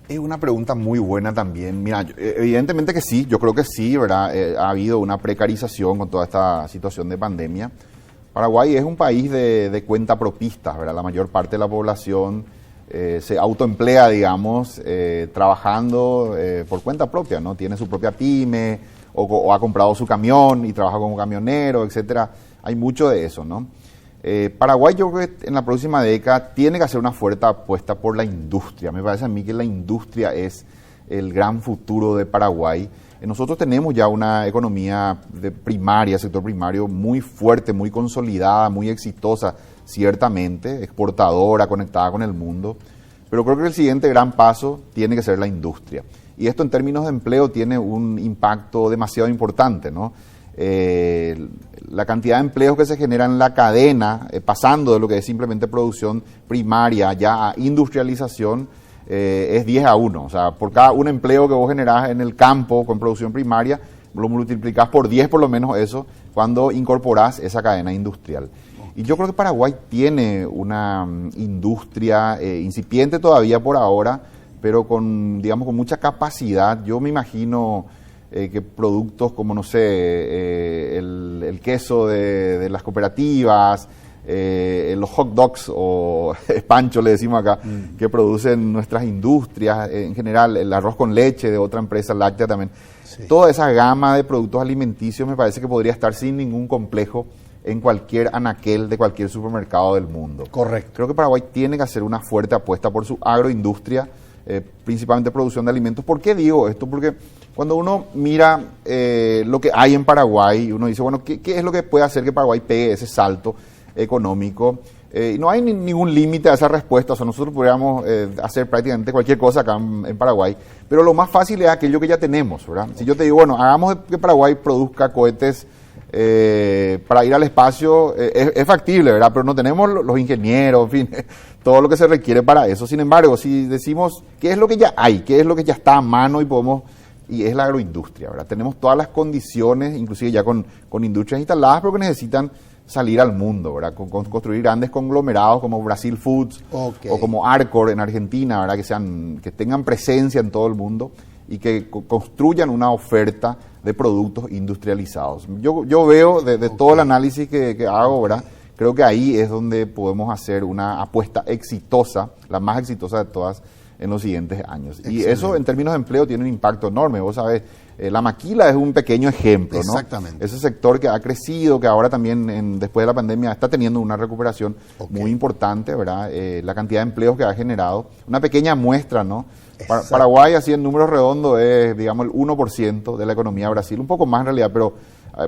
Speaker 5: Es una pregunta muy buena también. Mira, evidentemente que sí, yo creo que sí, ¿verdad? Ha habido una precarización con toda esta situación de pandemia. Paraguay es un país de cuenta propista, ¿verdad? La mayor parte de la población se autoemplea, digamos, trabajando por cuenta propia, ¿no? Tiene su propia pyme o ha comprado su camión y trabaja como camionero, etcétera. Hay mucho de eso, ¿no? Paraguay, yo creo que en la próxima década tiene que hacer una fuerte apuesta por la industria. Me parece a mí que la industria es el gran futuro de Paraguay. Nosotros tenemos ya una economía primaria, sector primario, muy fuerte, muy consolidada, muy exitosa, ciertamente, exportadora, conectada con el mundo. Pero creo que el siguiente gran paso tiene que ser la industria. Y esto en términos de empleo tiene un impacto demasiado importante, ¿no? la cantidad de empleos que se generan en la cadena, pasando de lo que es simplemente producción primaria ya a industrialización, es 10-1. O sea, por cada un empleo que vos generás en el campo con producción primaria, lo multiplicás por 10 por lo menos eso, cuando incorporás esa cadena industrial. Y yo creo que Paraguay tiene una industria incipiente todavía por ahora, pero con, digamos, con mucha capacidad. Yo me imagino que productos como, no sé, el queso de las cooperativas, los hot dogs o pancho le decimos acá, que producen nuestras industrias, en general el arroz con leche de otra empresa láctea también. Sí. Toda esa gama de productos alimenticios me parece que podría estar sin ningún complejo en cualquier anaquel de cualquier supermercado del mundo.
Speaker 1: Correcto.
Speaker 5: Creo que Paraguay tiene que hacer una fuerte apuesta por su agroindustria, principalmente producción de alimentos. ¿Por qué digo esto? Porque cuando uno mira lo que hay en Paraguay, uno dice, bueno, ¿qué es lo que puede hacer que Paraguay pegue ese salto económico? No hay ningún límite a esa respuesta. O sea, nosotros podríamos hacer prácticamente cualquier cosa acá en Paraguay, pero lo más fácil es aquello que ya tenemos, ¿verdad? Si yo te digo, bueno, hagamos que Paraguay produzca cohetes para ir al espacio, es factible, ¿verdad? Pero no tenemos los ingenieros, en fin, todo lo que se requiere para eso. Sin embargo, si decimos qué es lo que ya hay, qué es lo que ya está a mano y es la agroindustria, ¿verdad? Tenemos todas las condiciones, inclusive ya con industrias instaladas, pero que necesitan salir al mundo, ¿verdad? Construir grandes conglomerados como Brasil Foods o como Arcor en Argentina, ¿verdad? Que tengan presencia en todo el mundo y que construyan una oferta de productos industrializados. Yo veo de todo el análisis que hago, ¿verdad? Creo que ahí es donde podemos hacer una apuesta exitosa, la más exitosa de todas, en los siguientes años. Excelente. Y eso en términos de empleo tiene un impacto enorme. Vos sabés, la maquila es un pequeño ejemplo, ¿no?
Speaker 1: Exactamente.
Speaker 5: Ese sector que ha crecido, que ahora también después de la pandemia está teniendo una recuperación muy importante, ¿verdad? La cantidad de empleos que ha generado. Una pequeña muestra, ¿no? Paraguay, así en números redondos, es, digamos, el 1% de la economía de Brasil. Un poco más en realidad, pero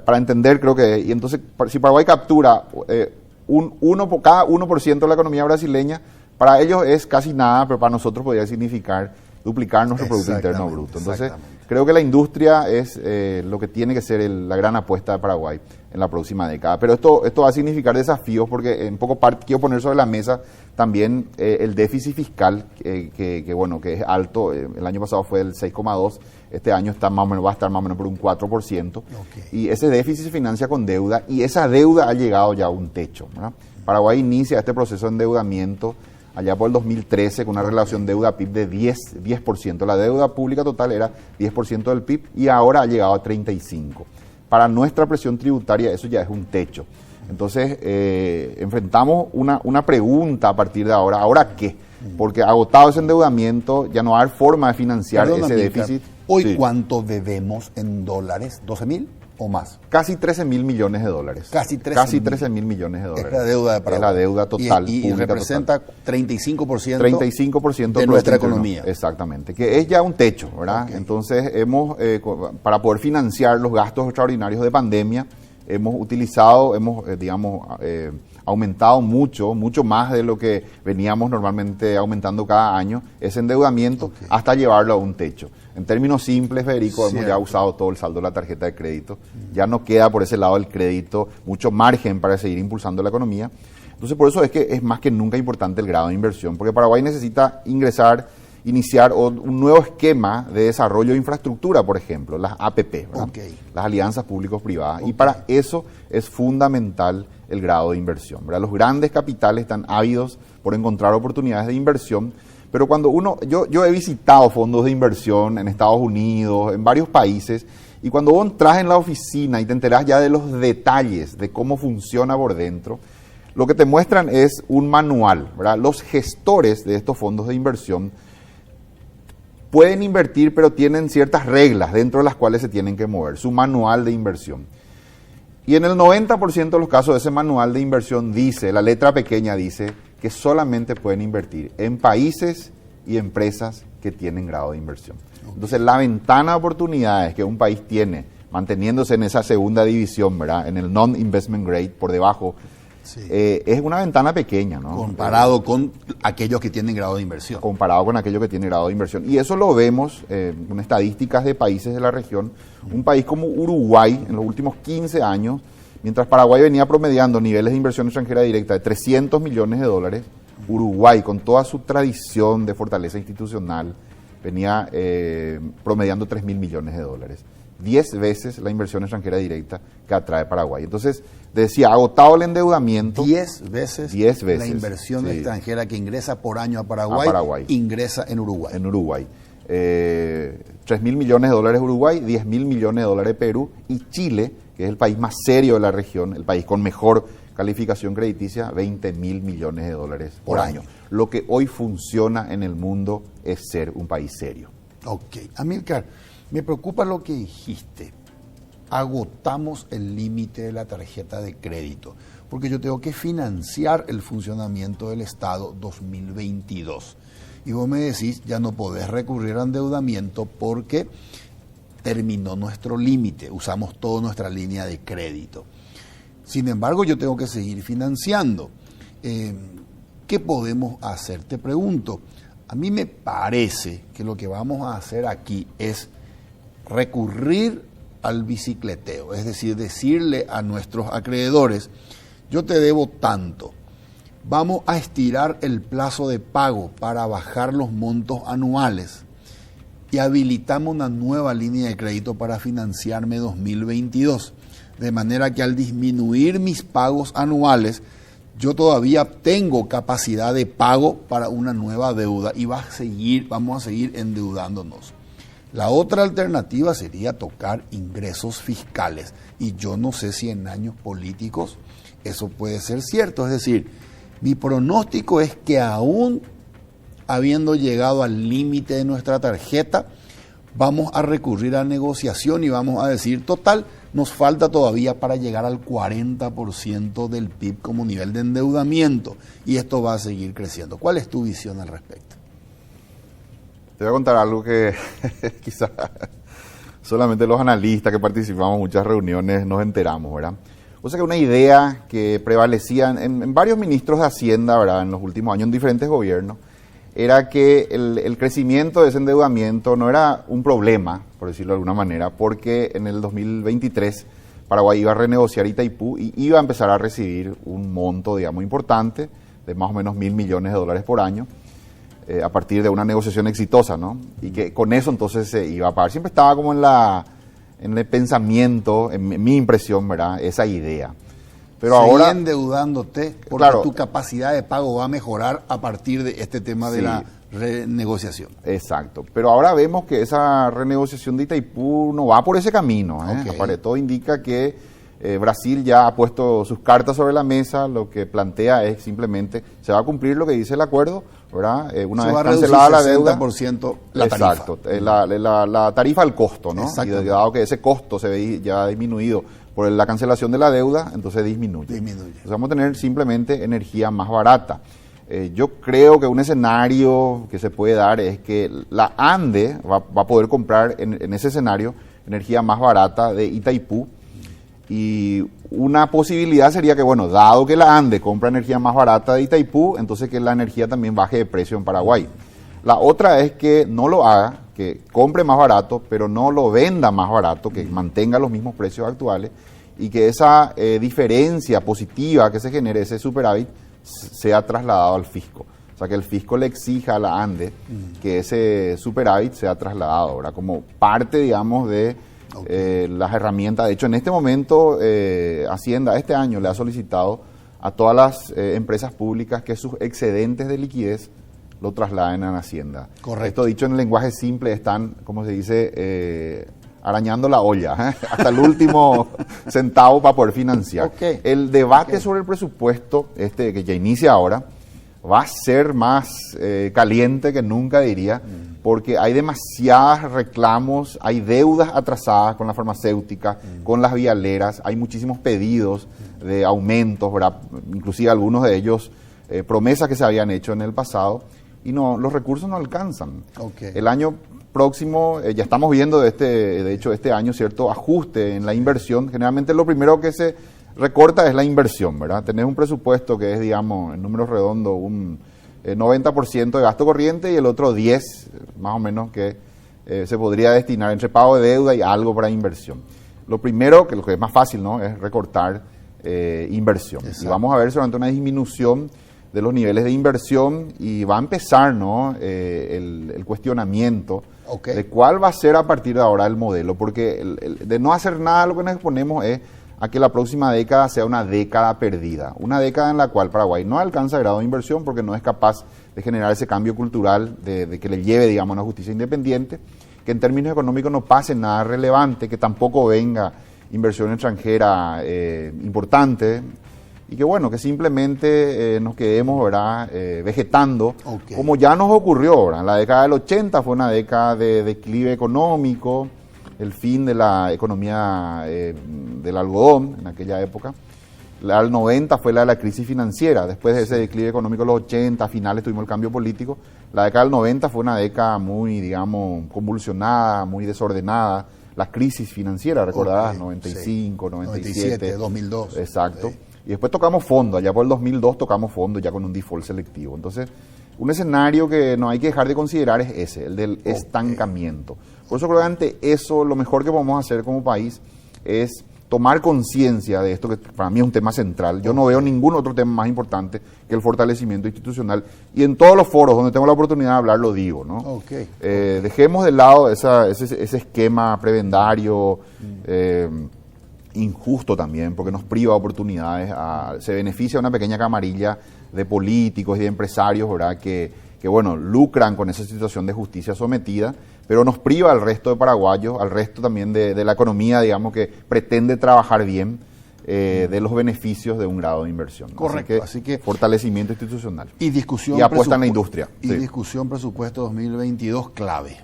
Speaker 5: para entender creo que... Y entonces, si Paraguay captura cada 1% de la economía brasileña, para ellos es casi nada, pero para nosotros podría significar duplicar nuestro Producto Interno Bruto. Entonces, creo que la industria es lo que tiene que ser la gran apuesta de Paraguay en la próxima década. Pero esto va a significar desafíos porque en poco parte quiero poner sobre la mesa también el déficit fiscal, que es alto. El año pasado fue del 6,2%, este año va a estar más o menos por un 4%. Y ese déficit se financia con deuda y esa deuda ha llegado ya a un techo, ¿verdad? Paraguay inicia este proceso de endeudamiento allá por el 2013 con una relación deuda-PIB de 10%. La deuda pública total era 10% del PIB y ahora ha llegado a 35%. Para nuestra presión tributaria eso ya es un techo. Entonces enfrentamos una pregunta a partir de ahora. ¿Ahora qué? Porque agotado ese endeudamiento ya no va a haber forma de financiar ese déficit.
Speaker 1: Hoy,
Speaker 5: sí.
Speaker 1: ¿Cuánto debemos en dólares? ¿12.000 o más?
Speaker 5: Casi 13.000 millones de dólares.
Speaker 1: Casi 13.000
Speaker 5: millones de dólares.
Speaker 1: Es la deuda de Paraguay.
Speaker 5: Es la deuda total.
Speaker 1: Y representa total. 35%
Speaker 5: de
Speaker 1: nuestra economía.
Speaker 5: Exactamente, que es ya un techo, ¿verdad? Okay. Entonces, para poder financiar los gastos extraordinarios de pandemia, hemos aumentado mucho más de lo que veníamos normalmente aumentando cada año, ese endeudamiento, hasta llevarlo a un techo. En términos simples, Federico, hemos ya usado todo el saldo de la tarjeta de crédito, ya no queda por ese lado del crédito mucho margen para seguir impulsando la economía. Entonces, por eso es que es más que nunca importante el grado de inversión, porque Paraguay necesita iniciar un nuevo esquema de desarrollo de infraestructura, por ejemplo, las APP, ¿verdad? Las alianzas públicos-privadas, y para eso es fundamental el grado de inversión, ¿verdad? Los grandes capitales están ávidos por encontrar oportunidades de inversión, pero cuando yo he visitado fondos de inversión en Estados Unidos, en varios países, y cuando vos entras en la oficina y te enterás ya de los detalles de cómo funciona por dentro, lo que te muestran es un manual, ¿verdad? Los gestores de estos fondos de inversión pueden invertir, pero tienen ciertas reglas dentro de las cuales se tienen que mover, su manual de inversión. Y en el 90% de los casos ese manual de inversión dice, la letra pequeña dice, que solamente pueden invertir en países y empresas que tienen grado de inversión. Entonces, la ventana de oportunidades que un país tiene, manteniéndose en esa segunda división, ¿verdad? En el non-investment grade, por debajo,
Speaker 1: Sí.
Speaker 5: Es una ventana pequeña, ¿no?
Speaker 1: Comparado con aquellos que tienen grado de inversión.
Speaker 5: Comparado con aquellos que tienen grado de inversión. Y eso lo vemos con estadísticas de países de la región. Un país como Uruguay, en los últimos 15 años, mientras Paraguay venía promediando niveles de inversión extranjera directa de 300 millones de dólares, Uruguay, con toda su tradición de fortaleza institucional, venía promediando 3.000 millones de dólares. 10 veces la inversión extranjera directa que atrae Paraguay. Entonces, decía, agotado el endeudamiento.
Speaker 1: 10 veces la inversión
Speaker 5: sí,
Speaker 1: extranjera que ingresa por año a Paraguay, ingresa en Uruguay.
Speaker 5: En Uruguay. 3.000 millones de dólares Uruguay, 10.000 millones de dólares Perú, y Chile, que es el país más serio de la región, el país con mejor calificación crediticia, 20.000 millones de dólares por año. Lo que hoy funciona en el mundo es ser un país serio.
Speaker 1: Ok. Amílcar, me preocupa lo que dijiste. Agotamos el límite de la tarjeta de crédito, porque yo tengo que financiar el funcionamiento del Estado 2022. Y vos me decís, ya no podés recurrir a endeudamiento porque terminó nuestro límite, usamos toda nuestra línea de crédito. Sin embargo, yo tengo que seguir financiando. ¿Qué podemos hacer? Te pregunto, a mí me parece que lo que vamos a hacer aquí es recurrir al bicicleteo, es decir, decirle a nuestros acreedores, yo te debo tanto, vamos a estirar el plazo de pago para bajar los montos anuales y habilitamos una nueva línea de crédito para financiarme 2022, de manera que al disminuir mis pagos anuales, yo todavía tengo capacidad de pago para una nueva deuda y vamos a seguir endeudándonos. La otra alternativa sería tocar ingresos fiscales, y yo no sé si en años políticos eso puede ser cierto. Es decir, mi pronóstico es que aún habiendo llegado al límite de nuestra tarjeta, vamos a recurrir a negociación y vamos a decir, total, nos falta todavía para llegar al 40% del PIB como nivel de endeudamiento, y esto va a seguir creciendo. ¿Cuál es tu visión al respecto?
Speaker 5: Te voy a contar algo que quizás solamente los analistas que participamos en muchas reuniones nos enteramos, ¿verdad? O sea que una idea que prevalecía en varios ministros de Hacienda, ¿verdad?, en los últimos años en diferentes gobiernos, era que el crecimiento de ese endeudamiento no era un problema, por decirlo de alguna manera, porque en el 2023 Paraguay iba a renegociar Itaipú y iba a empezar a recibir un monto, digamos, importante, de más o menos 1.000 millones de dólares por año, a partir de una negociación exitosa, ¿no? Y que con eso entonces se iba a pagar. Siempre estaba como en el pensamiento, en mi impresión, ¿verdad?, esa idea. Pero
Speaker 1: seguir
Speaker 5: ahora
Speaker 1: endeudándote porque claro, tu capacidad de pago va a mejorar a partir de este tema de la renegociación.
Speaker 5: Exacto. Pero ahora vemos que esa renegociación de Itaipú no va por ese camino. Okay. Todo indica que Brasil ya ha puesto sus cartas sobre la mesa. Lo que plantea es simplemente se va a cumplir lo que dice el acuerdo, ¿verdad? Una vez cancelada la deuda,
Speaker 1: 60% la tarifa.
Speaker 5: Exacto. La tarifa al costo, ¿no? Y dado que ese costo se ve ya disminuido por la cancelación de la deuda, entonces disminuye. Entonces vamos a tener simplemente energía más barata. Yo creo que un escenario que se puede dar es que la ANDE va a poder comprar en ese escenario energía más barata de Itaipú, y una posibilidad sería que, bueno, dado que la ANDE compra energía más barata de Itaipú, entonces que la energía también baje de precio en Paraguay. La otra es que no lo haga, que compre más barato, pero no lo venda más barato, que mantenga los mismos precios actuales, y que esa diferencia positiva que se genere, ese superávit, sea trasladado al fisco. O sea, que el fisco le exija a la ANDE que ese superávit sea trasladado, ahora como parte, digamos, de las herramientas. De hecho, en este momento, Hacienda este año le ha solicitado a todas las empresas públicas que sus excedentes de liquidez lo trasladen a Hacienda.
Speaker 1: Correcto.
Speaker 5: Esto dicho en el lenguaje simple, están, como se dice, arañando la olla, hasta el último centavo para poder financiar.
Speaker 1: Okay.
Speaker 5: El debate sobre el presupuesto, que ya inicia ahora, va a ser más caliente que nunca, diría, porque hay demasiados reclamos, hay deudas atrasadas con la farmacéutica, con las vialeras, hay muchísimos pedidos de aumentos, ¿verdad? Inclusive algunos de ellos promesas que se habían hecho en el pasado, y no, los recursos no alcanzan.
Speaker 1: Okay.
Speaker 5: El año próximo, ya estamos viendo de hecho este año, cierto ajuste en la inversión. Generalmente lo primero que se recorta es la inversión, ¿verdad? Tenés un presupuesto que es, digamos, en números redondos, un 90% de gasto corriente y el otro 10%, más o menos, que se podría destinar entre pago de deuda y algo para inversión. Lo primero, que lo que es más fácil, ¿no?, es recortar inversión. Exacto. Y vamos a ver solamente una disminución de los niveles de inversión y va a empezar, ¿no?, el cuestionamiento de cuál va a ser a partir de ahora el modelo, porque de no hacer nada lo que nos exponemos es a que la próxima década sea una década perdida, una década en la cual Paraguay no alcanza grado de inversión porque no es capaz de generar ese cambio cultural de que le lleve, digamos, a una justicia independiente, que en términos económicos no pase nada relevante, que tampoco venga inversión extranjera importante, y que bueno, que simplemente nos quedemos, ¿verdad?, vegetando, como ya nos ocurrió, ¿verdad? La década del 80 fue una década de declive económico, el fin de la economía del algodón en aquella época. La del 90 fue la de la crisis financiera, después de ese declive económico de los 80, a finales tuvimos el cambio político. La década del 90 fue una década muy, digamos, convulsionada, muy desordenada. La crisis financiera, recordarás, 95, 97,
Speaker 1: 2002.
Speaker 5: Exacto. Y después tocamos fondo, allá por el 2002 tocamos fondo ya con un default selectivo. Entonces, un escenario que no hay que dejar de considerar es ese, el del estancamiento. Por eso creo que ante eso lo mejor que podemos hacer como país es tomar conciencia de esto, que para mí es un tema central. Yo no veo ningún otro tema más importante que el fortalecimiento institucional. Y en todos los foros donde tengo la oportunidad de hablar lo digo, ¿no? Dejemos de lado ese esquema prebendario, injusto también, porque nos priva oportunidades, se beneficia una pequeña camarilla de políticos y de empresarios, ¿verdad?, que bueno, lucran con esa situación de justicia sometida, pero nos priva al resto de paraguayos, al resto también de la economía, digamos, que pretende trabajar bien, de los beneficios de un grado de inversión, ¿no?
Speaker 1: Correcto.
Speaker 5: Así que fortalecimiento institucional.
Speaker 1: Y discusión.
Speaker 5: Y apuesta en la industria.
Speaker 1: Y discusión presupuesto 2022 clave.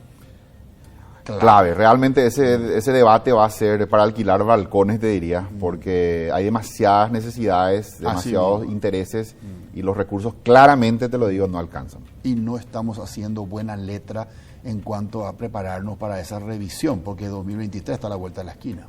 Speaker 5: Clave. Realmente ese debate va a ser para alquilar balcones, te diría, porque hay demasiadas necesidades, demasiados intereses y los recursos, claramente, te lo digo, no alcanzan.
Speaker 1: Y no estamos haciendo buena letra en cuanto a prepararnos para esa revisión, porque 2023 está a la vuelta de la esquina.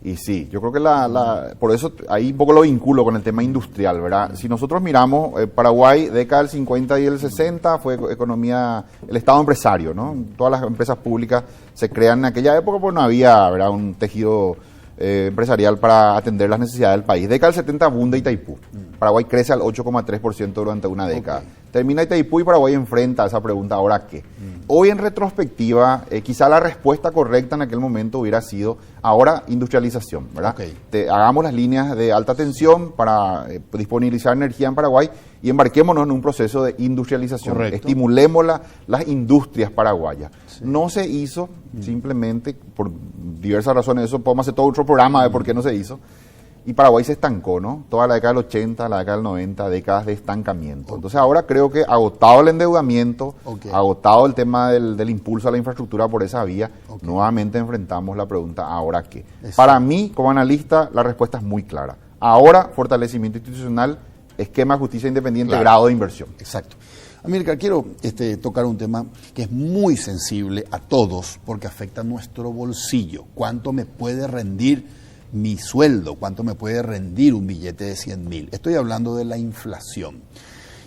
Speaker 5: Y sí, yo creo que por eso ahí un poco lo vinculo con el tema industrial, ¿verdad? Si nosotros miramos, Paraguay, década del 50 y el 60, fue economía, el Estado empresario, ¿no? Todas las empresas públicas se crean en aquella época porque no había, ¿verdad?, un tejido empresarial para atender las necesidades del país. Década del 70, boom de Itaipú. Paraguay crece al 8,3% durante una década. Termina Itaipú y Paraguay enfrenta a esa pregunta, ¿ahora qué? Hoy en retrospectiva, quizá la respuesta correcta en aquel momento hubiera sido, ahora industrialización, ¿verdad? Hagamos las líneas de alta tensión para disponibilizar energía en Paraguay y embarquémonos en un proceso de industrialización.
Speaker 1: Correcto.
Speaker 5: Estimulemos las industrias paraguayas. Sí. No se hizo, simplemente por diversas razones, eso podemos hacer todo otro programa de por qué no se hizo. Y Paraguay se estancó, ¿no? Toda la década del 80, la década del 90, décadas de estancamiento. Entonces ahora creo que agotado el endeudamiento, agotado el tema del impulso a la infraestructura por esa vía, nuevamente enfrentamos la pregunta, ¿ahora qué? Exacto. Para mí, como analista, la respuesta es muy clara. Ahora, fortalecimiento institucional, esquema de justicia independiente, grado de inversión.
Speaker 1: Exacto. Amílcar, quiero tocar un tema que es muy sensible a todos porque afecta a nuestro bolsillo. ¿Cuánto me puede rendir mi sueldo? ¿Cuánto me puede rendir un billete de 100.000? Estoy hablando de la inflación.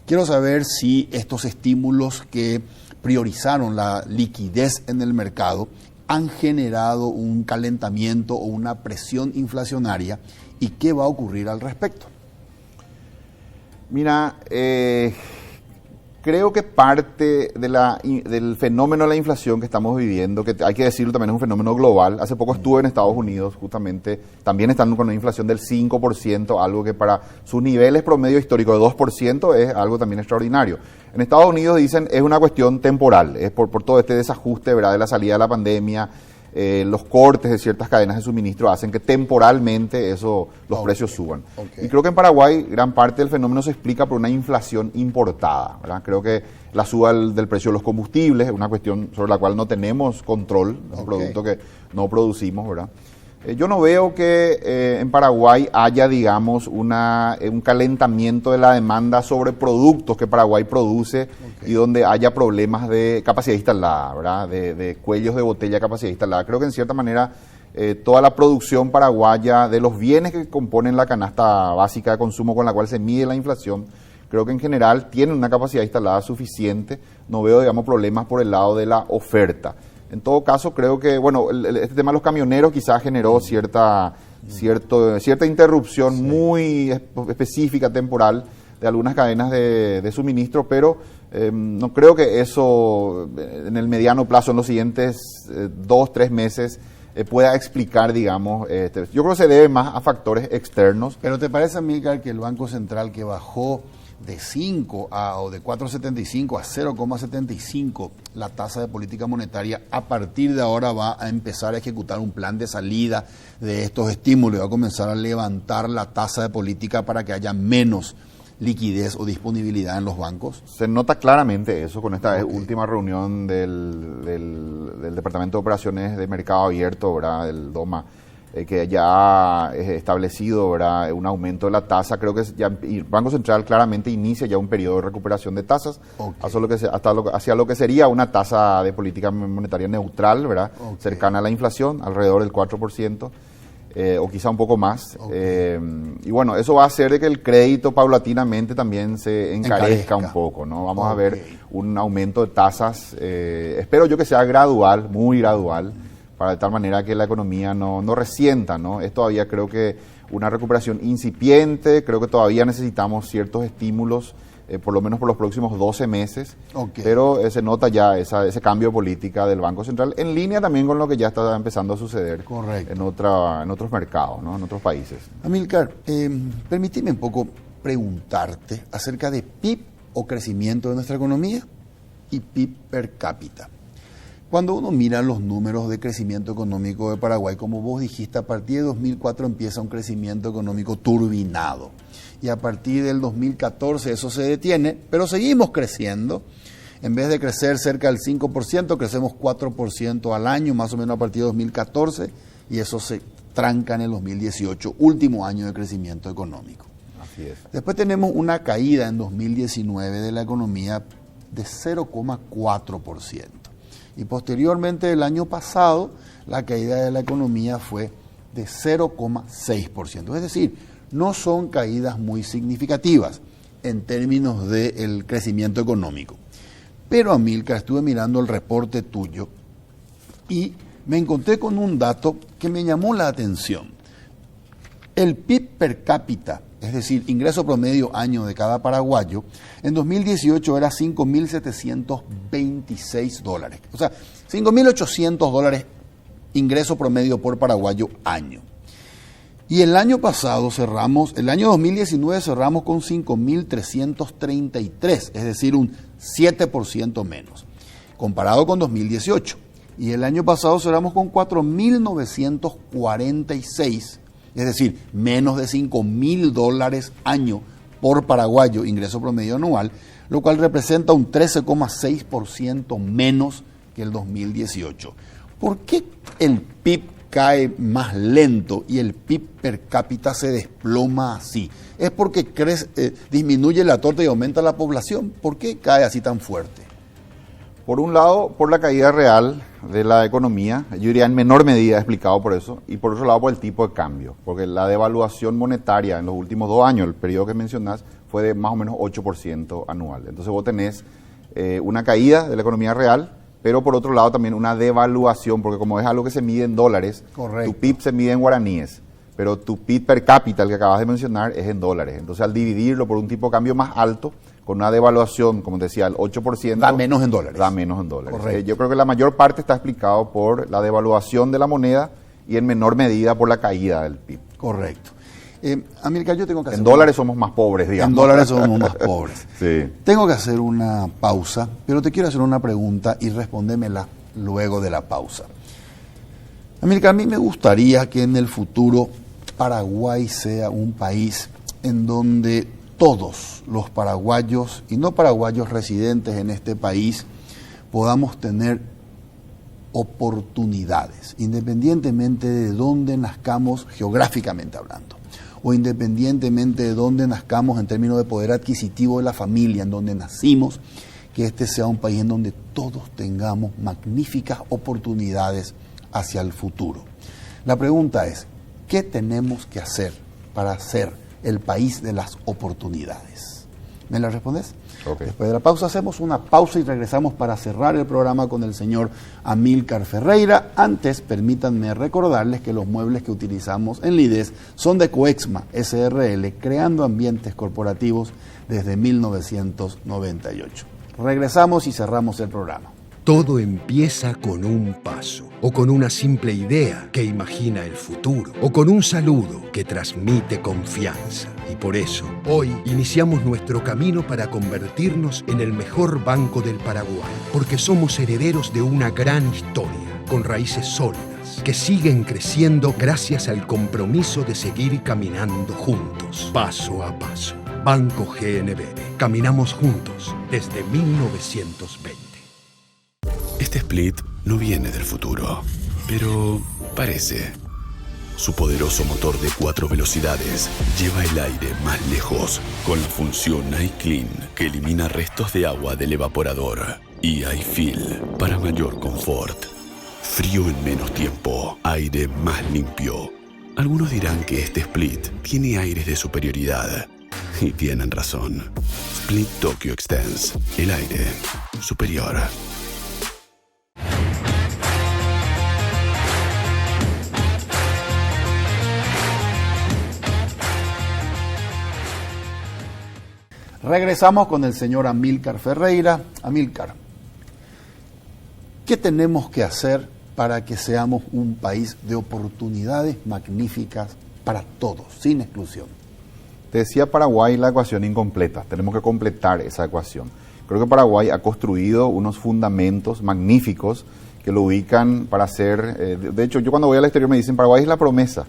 Speaker 1: Quiero saber si estos estímulos que priorizaron la liquidez en el mercado han generado un calentamiento o una presión inflacionaria y qué va a ocurrir al respecto.
Speaker 5: Mira, creo que parte del fenómeno de la inflación que estamos viviendo, que hay que decirlo también es un fenómeno global. Hace poco estuve en Estados Unidos, justamente, también están con una inflación del 5%, algo que para sus niveles promedio histórico de 2% es algo también extraordinario. En Estados Unidos dicen es una cuestión temporal, es por todo este desajuste, ¿verdad?, de la salida de la pandemia. Los cortes de ciertas cadenas de suministro hacen que temporalmente los precios suban. Y creo que en Paraguay gran parte del fenómeno se explica por una inflación importada, ¿verdad? Creo que la suba del precio de los combustibles es una cuestión sobre la cual no tenemos control, es un producto que no producimos, ¿verdad? Yo no veo que en Paraguay haya, digamos, un calentamiento de la demanda sobre productos que Paraguay produce y donde haya problemas de capacidad instalada, ¿verdad? De cuellos de botella de capacidad instalada. Creo que en cierta manera toda la producción paraguaya de los bienes que componen la canasta básica de consumo con la cual se mide la inflación, creo que en general tienen una capacidad instalada suficiente. No veo, digamos, problemas por el lado de la oferta. En todo caso, creo que, bueno, este tema de los camioneros quizás generó cierta interrupción muy específica, temporal, de algunas cadenas de suministro, pero no creo que eso en el mediano plazo, en los siguientes 2-3 meses, pueda explicar, digamos, yo creo que se debe más a factores externos.
Speaker 1: Pero ¿te parece, Amílcar, que el Banco Central, que bajó de 5 o de 4,75 a 0,75 la tasa de política monetaria, a partir de ahora va a empezar a ejecutar un plan de salida de estos estímulos y va a comenzar a levantar la tasa de política para que haya menos liquidez o disponibilidad en los bancos?
Speaker 5: Se nota claramente eso con esta última reunión del Departamento de Operaciones de Mercado Abierto, ¿verdad? Del DOMA, que ya ha establecido, ¿verdad?, un aumento de la tasa. Creo que ya el Banco Central claramente inicia ya un periodo de recuperación de tasas hacia lo que sería una tasa de política monetaria neutral, ¿verdad?, cercana a la inflación, alrededor del 4%. O quizá un poco más. Y bueno, eso va a hacer de que el crédito paulatinamente también se encarezca un poco, ¿no? Vamos a ver un aumento de tasas, espero yo que sea gradual, muy gradual, para de tal manera que la economía no resienta, ¿no? Es todavía, creo que, una recuperación incipiente. Creo que todavía necesitamos ciertos estímulos, por lo menos por los próximos 12 meses, pero se nota ya ese cambio de política del Banco Central, en línea también con lo que ya está empezando a suceder en otros mercados, ¿no?, en otros países.
Speaker 1: Amílcar, permíteme un poco preguntarte acerca de PIB o crecimiento de nuestra economía y PIB per cápita. Cuando uno mira los números de crecimiento económico de Paraguay, como vos dijiste, a partir de 2004 empieza un crecimiento económico turbinado. Y a partir del 2014 eso se detiene, pero seguimos creciendo. En vez de crecer cerca del 5%, crecemos 4% al año, más o menos a partir de 2014, y eso se tranca en el 2018, último año de crecimiento económico.
Speaker 5: Así es.
Speaker 1: Después tenemos una caída en 2019 de la economía de 0,4%. Y posteriormente, el año pasado, la caída de la economía fue de 0,6%. Es decir, no son caídas muy significativas en términos del crecimiento económico. Pero, Amílcar, estuve mirando el reporte tuyo y me encontré con un dato que me llamó la atención. El PIB per cápita, es decir, ingreso promedio año de cada paraguayo, en 2018 era $5.726. O sea, $5.800 ingreso promedio por paraguayo año. Y el año pasado el año 2019 cerramos con 5.333, es decir, un 7% menos, comparado con 2018. Y el año pasado cerramos con 4.946, es decir, menos de $5.000 año por paraguayo, ingreso promedio anual, lo cual representa un 13,6% menos que el 2018. ¿Por qué el PIB cae más lento y el PIB per cápita se desploma así? ¿Es porque disminuye la torta y aumenta la población? ¿Por qué cae así tan fuerte?
Speaker 5: Por un lado, por la caída real de la economía, yo diría en menor medida explicado por eso, y por otro lado por el tipo de cambio, porque la devaluación monetaria en los últimos 2 años, el periodo que mencionás, fue de más o menos 8% anual. Entonces vos tenés una caída de la economía real, pero por otro lado también una devaluación, porque como es algo que se mide en dólares, tu PIB se mide en guaraníes, pero tu PIB per cápita, el que acabas de mencionar, es en dólares. Entonces al dividirlo por un tipo de cambio más alto, con una devaluación, como decía, el 8%...
Speaker 1: Da menos en dólares.
Speaker 5: Da menos en dólares. Yo creo que la mayor parte está explicado por la devaluación de la moneda y en menor medida por la caída del PIB.
Speaker 1: Correcto. Amílcar, yo tengo que hacer...
Speaker 5: En dólares somos más pobres, digamos.
Speaker 1: En dólares somos más pobres.
Speaker 5: Sí.
Speaker 1: Tengo que hacer una pausa, pero te quiero hacer una pregunta y respóndemela luego de la pausa. Amílcar, a mí me gustaría que en el futuro Paraguay sea un país en donde todos los paraguayos y no paraguayos residentes en este país podamos tener oportunidades, independientemente de dónde nazcamos geográficamente hablando, o independientemente de dónde nazcamos en términos de poder adquisitivo de la familia, en donde nacimos, que este sea un país en donde todos tengamos magníficas oportunidades hacia el futuro. La pregunta es, ¿qué tenemos que hacer para ser el país de las oportunidades? ¿Me la respondes?
Speaker 5: Okay.
Speaker 1: Después de la pausa hacemos una pausa y regresamos para cerrar el programa con el señor Amílcar Ferreira. Antes, permítanme recordarles que los muebles que utilizamos en Líderes son de Coexma SRL, creando ambientes corporativos desde 1998. Regresamos y cerramos el programa.
Speaker 3: Todo empieza con un paso, o con una simple idea que imagina el futuro, o con un saludo que transmite confianza. Y por eso, hoy iniciamos nuestro camino para convertirnos en el mejor banco del Paraguay, porque somos herederos de una gran historia, con raíces sólidas, que siguen creciendo gracias al compromiso de seguir caminando juntos, paso a paso. Banco GNB. Caminamos juntos desde 1920.
Speaker 4: Este split no viene del futuro, pero parece. Su poderoso motor de 4 velocidades lleva el aire más lejos con la función iClean, que elimina restos de agua del evaporador, y iFeel para mayor confort. Frío en menos tiempo, aire más limpio. Algunos dirán que este split tiene aires de superioridad, y tienen razón. Split Tokyo Extends, el aire superior.
Speaker 1: Regresamos con el señor Amílcar Ferreira. Amílcar, ¿qué tenemos que hacer para que seamos un país de oportunidades magníficas para todos, sin exclusión?
Speaker 5: Te decía Paraguay la ecuación incompleta, tenemos que completar esa ecuación. Creo que Paraguay ha construido unos fundamentos magníficos que lo ubican para ser, de hecho yo cuando voy al exterior me dicen Paraguay es la promesa,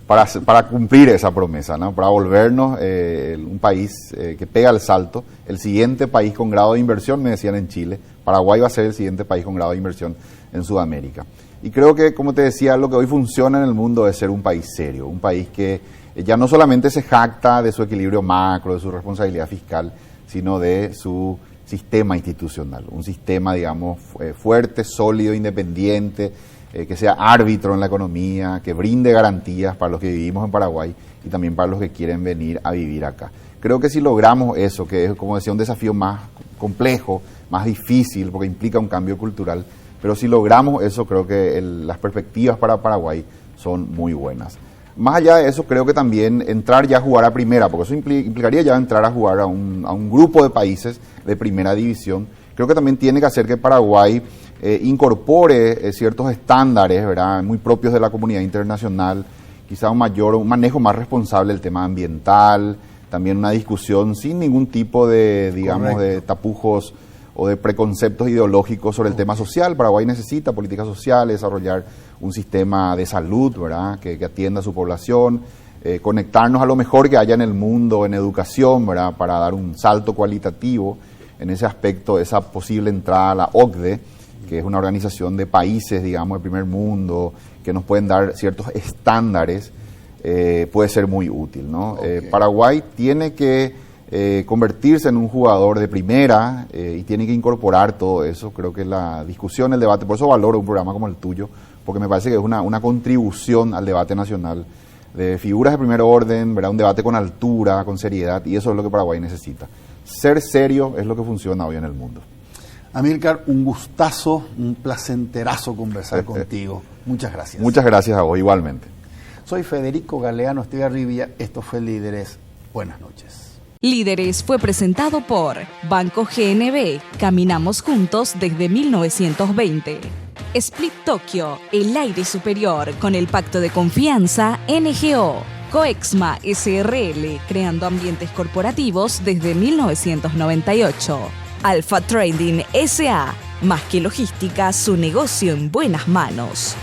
Speaker 5: para cumplir esa promesa, ¿no? Para volvernos un país que pega el salto, el siguiente país con grado de inversión, me decían en Chile, Paraguay va a ser el siguiente país con grado de inversión en Sudamérica. Y creo que, como te decía, lo que hoy funciona en el mundo es ser un país serio, un país que ya no solamente se jacta de su equilibrio macro, de su responsabilidad fiscal, sino de su sistema institucional, un sistema, digamos, fuerte, sólido, independiente, que sea árbitro en la economía, que brinde garantías para los que vivimos en Paraguay y también para los que quieren venir a vivir acá. Creo que si logramos eso, que es, como decía, un desafío más complejo, más difícil, porque implica un cambio cultural, pero si logramos eso, creo que las perspectivas para Paraguay son muy buenas. Más allá de eso, creo que también entrar ya a jugar a primera, porque eso implicaría ya entrar a jugar a un grupo de países de primera división. Creo que también tiene que hacer que Paraguay incorpore ciertos estándares, ¿verdad?, muy propios de la comunidad internacional, quizá un manejo más responsable del tema ambiental, también una discusión sin ningún tipo de, digamos, correcto, de tapujos o de preconceptos ideológicos sobre el tema social. Paraguay necesita políticas sociales, desarrollar un sistema de salud, ¿verdad?, que atienda a su población, conectarnos a lo mejor que haya en el mundo, en educación, ¿verdad?, para dar un salto cualitativo en ese aspecto, esa posible entrada a la OCDE, que es una organización de países, digamos, del primer mundo, que nos pueden dar ciertos estándares, puede ser muy útil, ¿no? Okay. Paraguay tiene que convertirse en un jugador de primera y tiene que incorporar todo eso. Creo que la discusión, el debate, por eso valoro un programa como el tuyo, porque me parece que es una contribución al debate nacional de figuras de primer orden, ¿verdad?, un debate con altura, con seriedad, y eso es lo que Paraguay necesita. Ser serio es lo que funciona hoy en el mundo.
Speaker 1: Amílcar, un gustazo, un placenterazo conversar contigo. Muchas gracias.
Speaker 5: Muchas gracias a vos, igualmente.
Speaker 1: Soy Federico Galeano Estigarribia, esto fue Líderes. Buenas noches.
Speaker 2: Líderes fue presentado por Banco GNB. Caminamos juntos desde 1920. Split Tokyo, el aire superior con el pacto de confianza NGO. Coexma SRL, creando ambientes corporativos desde 1998. Alpha Trading SA, más que logística, su negocio en buenas manos.